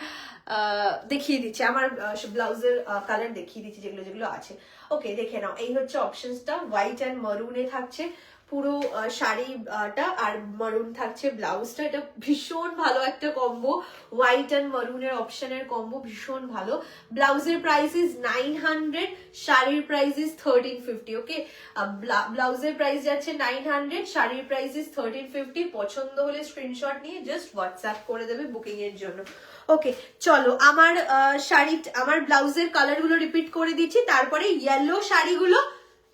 দেখিয়ে দিচ্ছি, আমার ব্লাউজের কালার দেখিয়ে দিচ্ছি যেগুলো যেগুলো আছে। ওকে দেখে নাও, এই হচ্ছে অপশনসটা, হোয়াইট অ্যান্ড মারুনে থাকছে পুরো শাড়িটা, আর মারুন থাকছে ব্লাউজটা। এটা ভীষণ ভালো একটা কম্বো, হোয়াইট অ্যান্ড মারুনের অপশনের কম্বো ভীষণ ভালো। ব্লাউজের প্রাইস ইজ 900, শাড়ির প্রাইস ইজ 1350। ওকে ব্লাউজের প্রাইস যাচ্ছে 900, শাড়ির প্রাইস ইজ 1350। পছন্দ হলে স্ক্রিনশট নিয়ে জাস্ট হোয়াটসঅ্যাপ করে দেবে বুকিং এর জন্য। ওকে চলো আমার আমার ব্লাউজের কালার গুলো রিপিট করে দিচ্ছি, তারপরে ইয়েলো শাড়িগুলো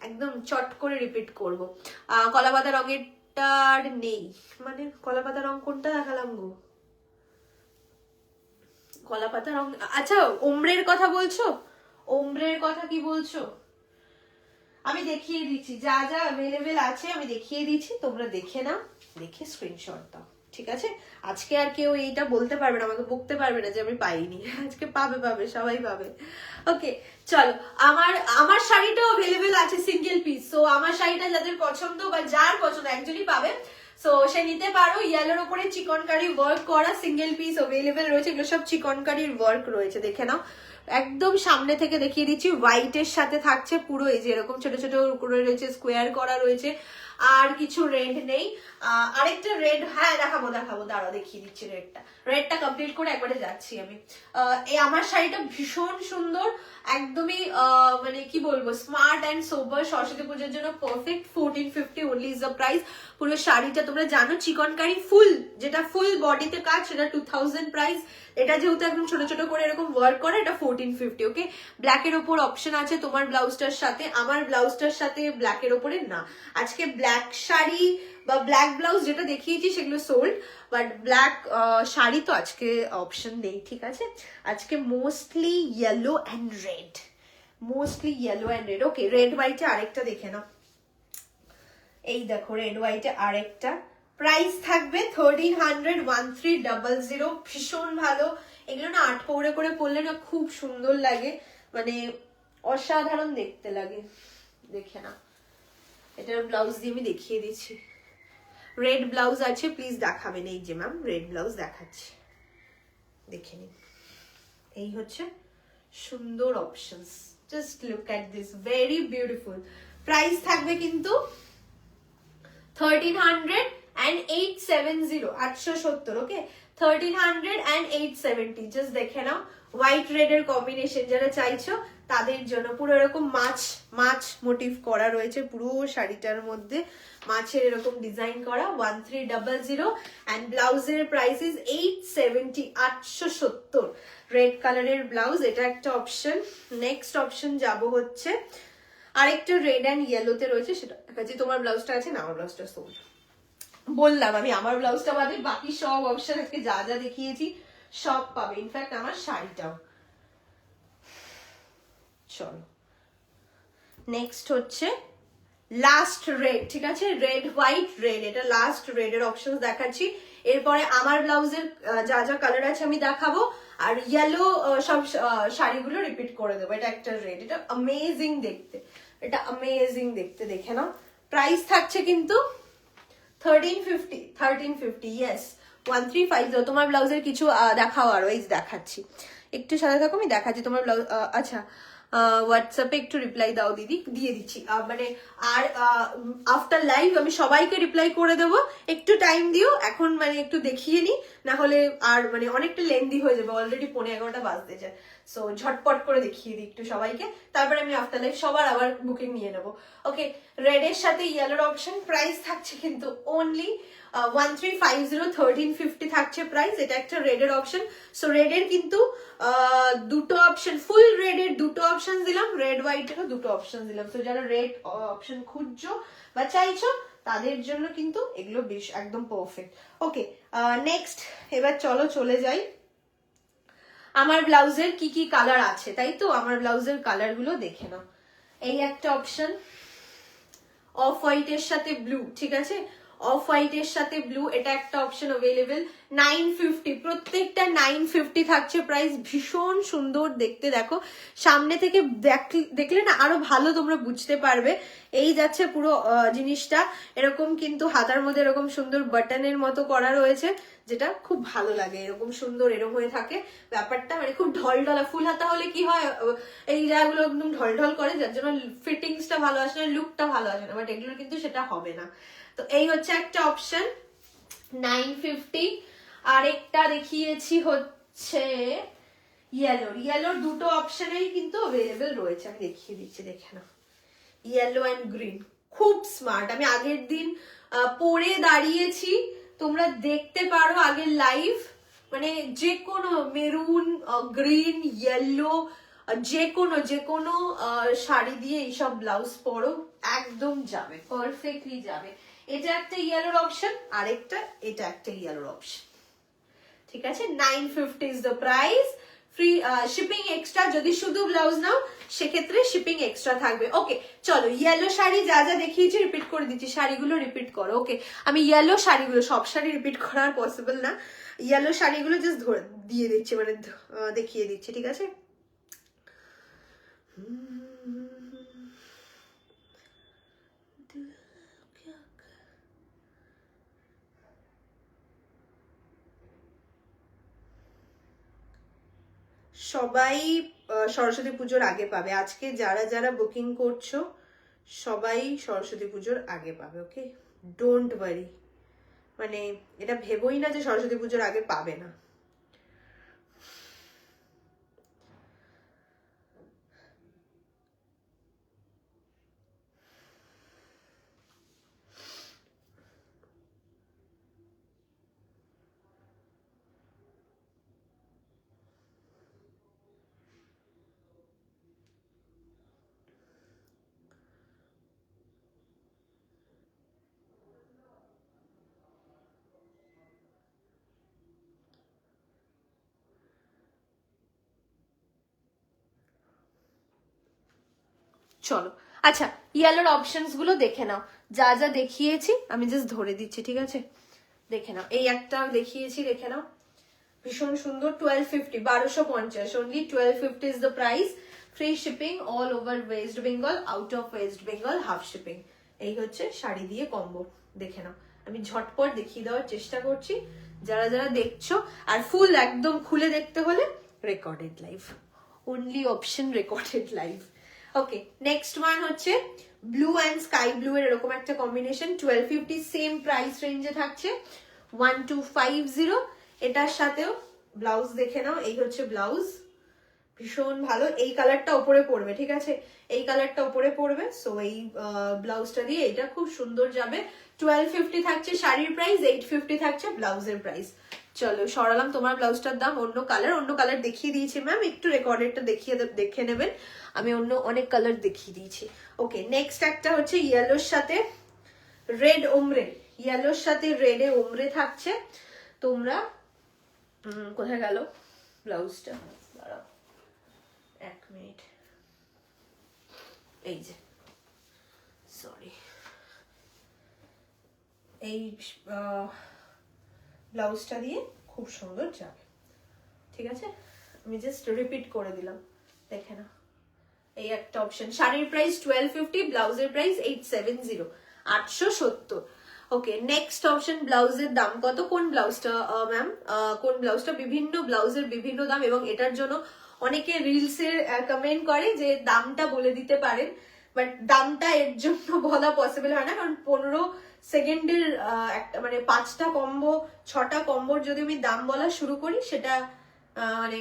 একদম চট করে রিপিট করবো। কলাপাতা রঙেরটার নেই, মানে কলাপাতা রং কোনটা দেখালাম গো, কলাপাতা রং, আচ্ছা ওমরের কথা বলছো, ওমরের কথা কি বলছো, আমি দেখিয়ে দিচ্ছি, যা যা অ্যাভেলেবেল আছে আমি দেখিয়ে দিচ্ছি, তোমরা দেখে নাও, দেখে স্ক্রিনশট দাও, ঠিক আছে। আজকে আর কেউ এইটা বলতে পারবে না, আমাকে বকতে পারবে না যে আমি পাইনি, আজকে পাবে পাবে সবাই পাবে। ওকে চলো আমার শাড়িটাও অ্যাভেলেবেল আছে সিঙ্গেল পিস, সো আমার শাড়িটা যাদের পছন্দ বা যার পছন্দ একজনই পাবে, সো সে নিতে পারো। ইয়েলোর উপরে চিকনকারি ওয়ার্ক করা সিঙ্গেল পিস অ্যাভেলেবেল রয়েছে, এগুলো সব চিকনকারির ওয়ার্ক রয়েছে, দেখে নাও। একদম সামনে থেকে দেখিয়ে দিচ্ছি, হোয়াইটের সাথে থাকছে পুরো এই যে এরকম ছোট ছোট করে রয়েছে, স্কোয়ার করা রয়েছে, আর কিছু রেড নেই। আরেকটা রেড, হ্যাঁ দেখাবো দেখাবো, দাঁড়াও দেখিয়ে দিচ্ছি রেডটা কমপ্লিট করে একবারে যাচ্ছি আমি। এই আমার শাড়িটা ভীষণ সুন্দর, একদমই মানে কি বলবো, স্মার্ট অ্যান্ড সোবার, সরস্বতী পুজোর জন্য perfect. 1450 only is the price. পুরো শাড়িটা তোমরা জানো চিকনকারি ফুল, যেটা ফুল বডিতে কাজ সেটা 2000 প্রাইস। এটা যেহেতু একদম ছোট ছোট করে এরকম ওয়ার্ক করে, এটা 1450। ওকে ব্ল্যাকের ওপর অপশন আছে তোমার ব্লাউজটার সাথে, আমার ব্লাউজটার সাথে ব্ল্যাকের ওপরে না। আজকে ব্ল্যাক শাড়ি বা ব্ল্যাক ব্লাউজ যেটা দেখিয়েছি সেগুলো সোল্ড, বাট ব্ল্যাক শাড়ি তো আজকে অপশন নেই, ঠিক আছে। আজকে mostly yellow and red, mostly yellow and red. Okay red হোয়াইটে আরেকটা দেখে নাও, এই দেখো রেড হোয়াইটে আরেকটা, প্রাইস থাকবে 1300, 1300। ভীষণ ভালো এগুলো না, আট পৌড়ে করে পরলে না খুব সুন্দর লাগে, মানে অসাধারণ দেখতে লাগে, দেখে না। এটার ব্লাউজ দিয়ে আমি দেখিয়ে দিচ্ছি, রেড ব্লাউজ আছে, প্লিজ দেখাবেন, এই যে ম্যাম রেড ব্লাউজ দেখাচ্ছি, দেখে নিন। এই হচ্ছে সুন্দর options, just look at this, very beautiful. Price থাকবে কিন্তু 1370, 870, ওকে 1370, জাস্ট দেখে নাও। হোয়াইট রেড এর কম্বিনেশন যারা চাইছো তাদের জন্য পুরো এরকম মাছ মোটিভ করা রয়েছে পুরো শাড়িটার মধ্যে, মাছের এরকম ডিজাইন করা। 1300 এন্ড ব্লাউজের প্রাইস ইজ 870, 870। রেড কালারের ব্লাউজ, এটা একটা অপশন। নেক্সট অপশন যাব হচ্ছে আরেকটা রেড অ্যান্ড ইয়েলোতে রয়েছে, সেটা কাছে তোমার ব্লাউজটা আছে না, আমার ব্লাউজটা সোল্ড। বললাম আমি আমার ব্লাউজটা বাদে বাকি সব অপশন আজকে যা যা দেখিয়েছি সব পাবে, ইনফ্যাক্ট আমার শাড়িটাও। চলো নেক্সট হচ্ছে লাস্ট রেড, ঠিক আছে, রেড হোয়াইট রেড, এটা লাস্ট রেড এর অপশন দেখাচ্ছি। এরপরে আমার ব্লাউজের যা যা কালার আছে আমি দেখাবো, আর ইয়েলো সব শাড়িগুলো রিপিট করে দেবো। এটা একটা রেড, এটা অ্যামেজিং দেখতে, এটা অ্যামেজিং দেখতে, দেখে নাও। প্রাইস থাকছে কিন্তু 1350, ইয়েস 1350। তোমার ব্লাউজের কিছু দেখাও আরো, এই দেখাচ্ছি, একটু সাথে থাকো আমি দেখাচ্ছি তোমার ব্লাউজ। আচ্ছা হোয়াটসঅ্যাপে একটু রিপ্লাই দাও দিদি, দিয়ে দিচ্ছি। মানে আর আফটার লাইভ আমি সবাইকে রিপ্লাই করে দেবো, একটু টাইম দিও এখন, মানে একটু দেখিয়ে নি, না হলে আর মানে অনেকটা লেন্দি হয়ে যাবে, অলরেডি 11:15 বাজতে যায়। সো ঝটপট করে দেখিয়ে দিই একটু সবাইকে, তারপরে আমি আফটার লাইভ সবার আবার বুকিং নিয়ে নেবো। ওকে, রেড এর সাথে ইয়েলোর অপশন, প্রাইস থাকছে কিন্তু অনলি 1350, 1350 থাকছে প্রাইস। এটা একটা রেড এর অপশন। সো রেড এর কিন্তু দুটো অপশন, ফুল রেড এর দুটো অপশন দিলাম, রেড হোয়াইট এরও দুটো অপশন দিলাম। তো যারা রেড অপশন খুঁজছো বা চাইছো তাদের জন্য কিন্তু এগুলো বেশ একদম পারফেক্ট। ওকে নেক্সট, এবার চলো চলে যাই আমার ব্লাউজের কি কি কালার আছে, তাই তো আমার ব্লাউজের কালার গুলো দেখে নাও। এই একটা অপশন অফ হোয়াইট এর সাথে ব্লু, ঠিক আছে, অফ হোয়াইট এর সাথে ব্লু, এটা একটা অপশন অ্যাভেলেবেল। 950, প্রত্যেকটা 950 থাকছে প্রাইস। ভীষণ সুন্দর দেখতে, দেখো সামনে থেকে দেখলে না আরো ভালো তোমরা বুঝতে পারবে। এই যাচ্ছে পুরো জিনিসটা এরকম, কিন্তু হাতার মধ্যে এরকম সুন্দর বাটনের মতো করা রয়েছে, যেটা খুব ভালো লাগে, এরকম সুন্দর এরকম হয়ে থাকে ব্যাপারটা, মানে খুব ঢলঢলা। ফুল হাতা হলে কি হয়, এই জায়গাগুলো একদম ঢলঢল করে, যার জন্য ফিটিংসটা ভালো আসে না, লুকটা ভালো আসে না, বাট এগুলো কিন্তু সেটা হবে না। তো এই হচ্ছে একটা অপশন 950। আরেকটা দেখিয়েছি হচ্ছে ইয়েলোর দুটো অপশনেই কিন্তু অ্যাভেলেবেল রয়েছে, আমি দেখিয়ে দিচ্ছি, দেখে নাও। ইয়েলো অ্যান্ড গ্রিন, খুব স্মার্ট। আমি আগের দিন পরে দাঁড়িয়েছি, তোমরা দেখতে পারো আগের লাইভ, মানে যে কোনো মেরুন, গ্রিন, ইয়েলো, যে কোনো শাড়ি দিয়ে এইসব ব্লাউজ পরো, একদম যাবে, পারফেক্টলি যাবে। এটা একটা ইয়েলোর অপশন, আরেকটা এটা একটা ইয়েলোর অপশন, ঠিক আছে। 950 is the price. Free shipping extra, যদি শুধু ব্লাউজ নাও সেক্ষেত্রে শিপিং এক্সট্রা থাকবে। ওকে চলো, ইয়েলো শাড়ি যা যা দেখিয়েছি রিপিট করে দিচ্ছি, শাড়িগুলো রিপিট করো। ওকে, আমি ইয়েলো শাড়িগুলো, সব শাড়ি রিপিট করা পসিবল না, ইয়েলো শাড়িগুলো জাস্ট ধরে দিয়ে দিচ্ছি, মানে দেখিয়ে দিচ্ছি, ঠিক আছে। সবাই সরস্বতী পুজোর আগে পাবে, আজকে যারা যারা বুকিং করছো সবাই সরস্বতী পুজোর আগে পাবে। ওকে, ডোন্ট ওয়ারি, মানে এটা ভেবোই না যে সরস্বতী পুজোর আগে পাবে না। চলো আচ্ছা, ইয়েলোর অপশনস গুলো দেখে নাও, যা যা দেখিয়েছি আমি জাস্ট ধরে দিচ্ছি, ঠিক আছে, দেখে নাও। এই একটা দেখিয়েছি, দেখে নাও, ভীষণ সুন্দর। 1250, 1250 only, 1250 is the price. Free shipping all over West Bengal, out of West Bengal half shipping. এই হচ্ছে শাড়ি দিয়ে কম্বো, দেখে নাও। আমি ঝটপট দেখিয়ে দেওয়ার চেষ্টা করছি, যারা যারা দেখছো। আর ফুল একদম খুলে দেখতে হলে recorded live, only option recorded live, okay, next one হচ্ছে ব্লু অ্যান্ড স্কাই ব্লু এর এরকম একটা কম্বিনেশন, 1250 সেম প্রাইস রেঞ্জে থাকছে, 1250। এটার সাথেও ব্লাউজ দেখে নাও, এই হচ্ছে ব্লাউজ, ভীষণ ভালো। এই কালারটা ওপরে পড়বে, ঠিক আছে, এই কালারটা ওপরে পড়বে। সো এই ব্লাউজটা দিয়ে এটা খুব সুন্দর যাবে। 1250 থাকছে শাড়ির প্রাইস, 850 থাকছে ব্লাউজের প্রাইস। চলো সরালাম তোমার ব্লাউজটার দাম। অন্য কালার দেখিয়ে দিয়েছি ম্যাম, একটু রেকর্ডেডটা দেখে নেবেন, আমি অন্য অনেক কালার দেখিয়ে দিয়েছি। ওকে, নেক্সট একটা হচ্ছে ইয়েলোর সাথে রেড ওমরে, ইয়েলোর সাথে রেডে ওমরে থাকছে। তোমরা কোথায় গেল ব্লাউজটা, দাঁড়াও 1 মিনিট, এই যে সরি, এই ব্লাউজটা দিয়ে খুব সুন্দর যাবে, ঠিক আছে, আমি জাস্ট রিপিট করে দিলাম, দেখে না। এই একটা অপশন, শাড়ির প্রাইস 1250, ব্লাউজের প্রাইস 870, 870। ওকে, নেক্সট অপশন, ব্লাউজের দাম কত, কোন ব্লাউজটা ম্যাম, কোন ব্লাউজটা, বিভিন্ন ব্লাউজের বিভিন্ন দাম, এবং এটার জন্য অনেকে রিলসের কমেন্ট করে যে দামটা বলে দিতে পারেন, বাট দামটা এর জন্য বলা পসিবল হয় না, কারণ 15 সেকেন্ডের একটা মানে 5টা কম্বো 6টা কম্বোর যদি আমি দাম বলা শুরু করি, সেটা মানে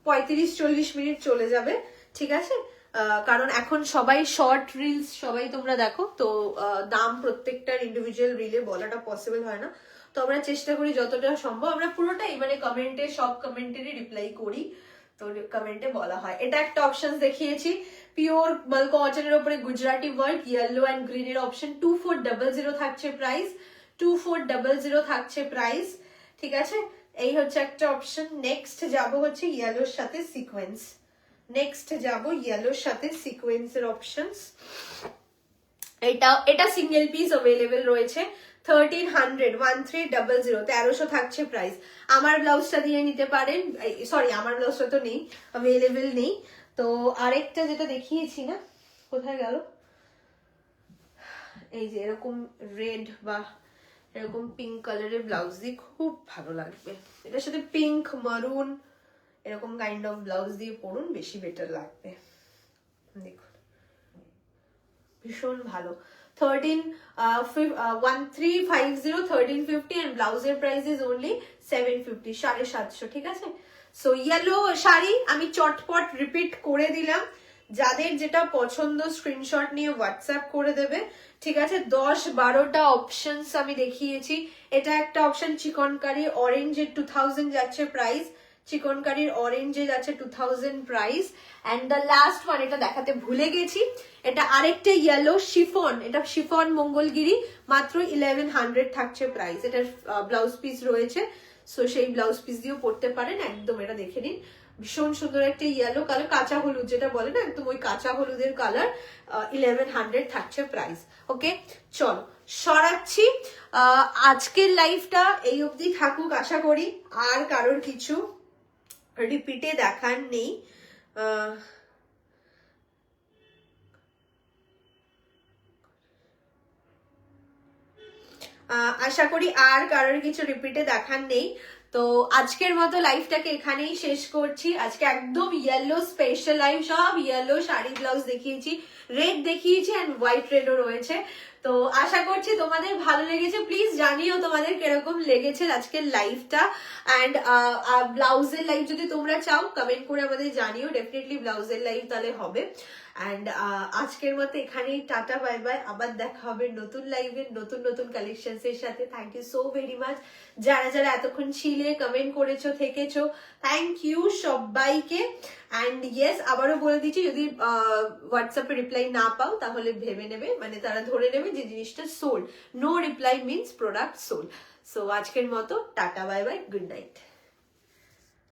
35-40 মিনিট চলে যাবে, ঠিক আছে। কারণ এখন সবাই শর্ট রিলস সবাই তোমরা দেখো, তো দাম প্রত্যেকটার ইন্ডিভিজুয়াল রিলে বলাটা পসিবল হয় না। তো আমরা চেষ্টা করি যতটা সম্ভব, আমরা পুরোটাই মানে কমেন্টে, সব কমেন্টেরই রিপ্লাই করি, তো কমেন্টে বলা হয়। এটা একটা অপশন দেখিয়েছি, পিওর মালকো অচনের উপরে Gujarati work, yellow and green এর অপশন, 2400 থাকছে প্রাইস, 2400 থাকছে প্রাইস, ঠিক আছে। এই হচ্ছে একটা অপশন। নেক্সট যাবো হচ্ছে ইয়েলোর সাথে সিকোয়েন্স, নেক্সট যাব ইয়েলোর সাথে সিকোয়েন্সের অপশনস। এটা সিঙ্গেল পিস अवेलेबल রয়েছে, 1300 1300 থাকছে প্রাইস। আমার ব্লাউজটা দিয়ে নিতে পারেন, সরি আমার ব্লাউজটা তো নেই, अवेलेबल নেই। তো আরেকটা যেটা দেখিয়েছি না, কোথায় গেল, এই যে এরকম রেড বা এরকম পিঙ্ক কালারের ব্লাউজ দিয়ে খুব ভালো লাগবে, এটার সাথে পিঙ্ক মারুন এরকম কাইন্ড অফ ব্লাউজ দিয়ে পরুন, বেশি বেটার লাগবে। দেখুন ভীষণ ভালো, 1350 and ব্লাউজের প্রাইস ইজ অনলি 750, 750, ঠিক আছে। সো ইয়েলো শাড়ি আমি চটপট রিপিট করে দিলাম, যাদের যেটা পছন্দ স্ক্রিনশট নিয়ে হোয়াটসঅ্যাপ করে দেবে, ঠিক আছে। 10-12টা অপশনস আমি দেখিয়েছি। এটা একটা অপশন চিকনকারি অরেঞ্জের 2000 যাচ্ছে প্রাইস, চিকনকারির অরেঞ্জে যাচ্ছে 2000 price. And the last one, এটা দেখাতে ভুলে গেছি, এটা আরেকটা ইয়েলো শিফন, এটা শিফন মঙ্গলগিরি, মাত্র 1100 থাকছে প্রাইস। এটার ব্লাউজ পিস রয়েছে, সো সেই ব্লাউজ পিস দিয়েও পরতে পারেন, একদম এটা দেখে নিন, ভীষণ সুন্দর একটা ইয়েলো কালার, কাঁচা হলুদ যেটা বলে না, একদম ওই কাঁচা হলুদের কালার, 1100 থাকছে প্রাইস। ওকে, চলো সরাচ্ছি। আজকের লাইফটা এই অবধি থাকুক আশা করি, আর কারোর কিছু রিপিটে দেখার নেই। আশা করি আর কারোর কিছু রিপিটে দেখার নেই। তো আজকের মতো লাইফটাকে এখানেই শেষ করছি। আজকে একদম ইয়েলো স্পেশাল লাইফ, সব ইয়েলো শাড়ি ব্লাউজ দেখিয়েছি, রেড দেখিয়েছি অ্যান্ড হোয়াইট রেডও রয়েছে। তো আশা করছি তোমাদের ভালো লেগেছে, প্লিজ জানিও তোমাদের কিরকম লেগেছে আজকের লাইফটা। অ্যান্ড ব্লাউজের লাইভ যদি তোমরা চাও কমেন্ট করে আমাদের জানিও, ডেফিনেটলি ব্লাউজের লাইভ তাহলে হবে। অ্যান্ড আজকের মতো এখানেই টাটা বাই বাই, আবার দেখা হবে নতুন লাইভে নতুন নতুন কালেকশনস এর সাথে। Thank you so very much যারা যারা এতক্ষণ ছিলে, কমেন্ট করেছো, থেকেছো, থ্যাংক ইউ সবাইকে। অ্যান্ড ইয়েস, আবারও বলে দিচ্ছি, যদি হোয়াটসঅ্যাপে রিপ্লাই না পাও তাহলে ভেবে নেবে, মানে তারা ধরে নেবে যে জিনিসটা sold, no reply means product sold. So আজকের মতো tata bye bye, good night.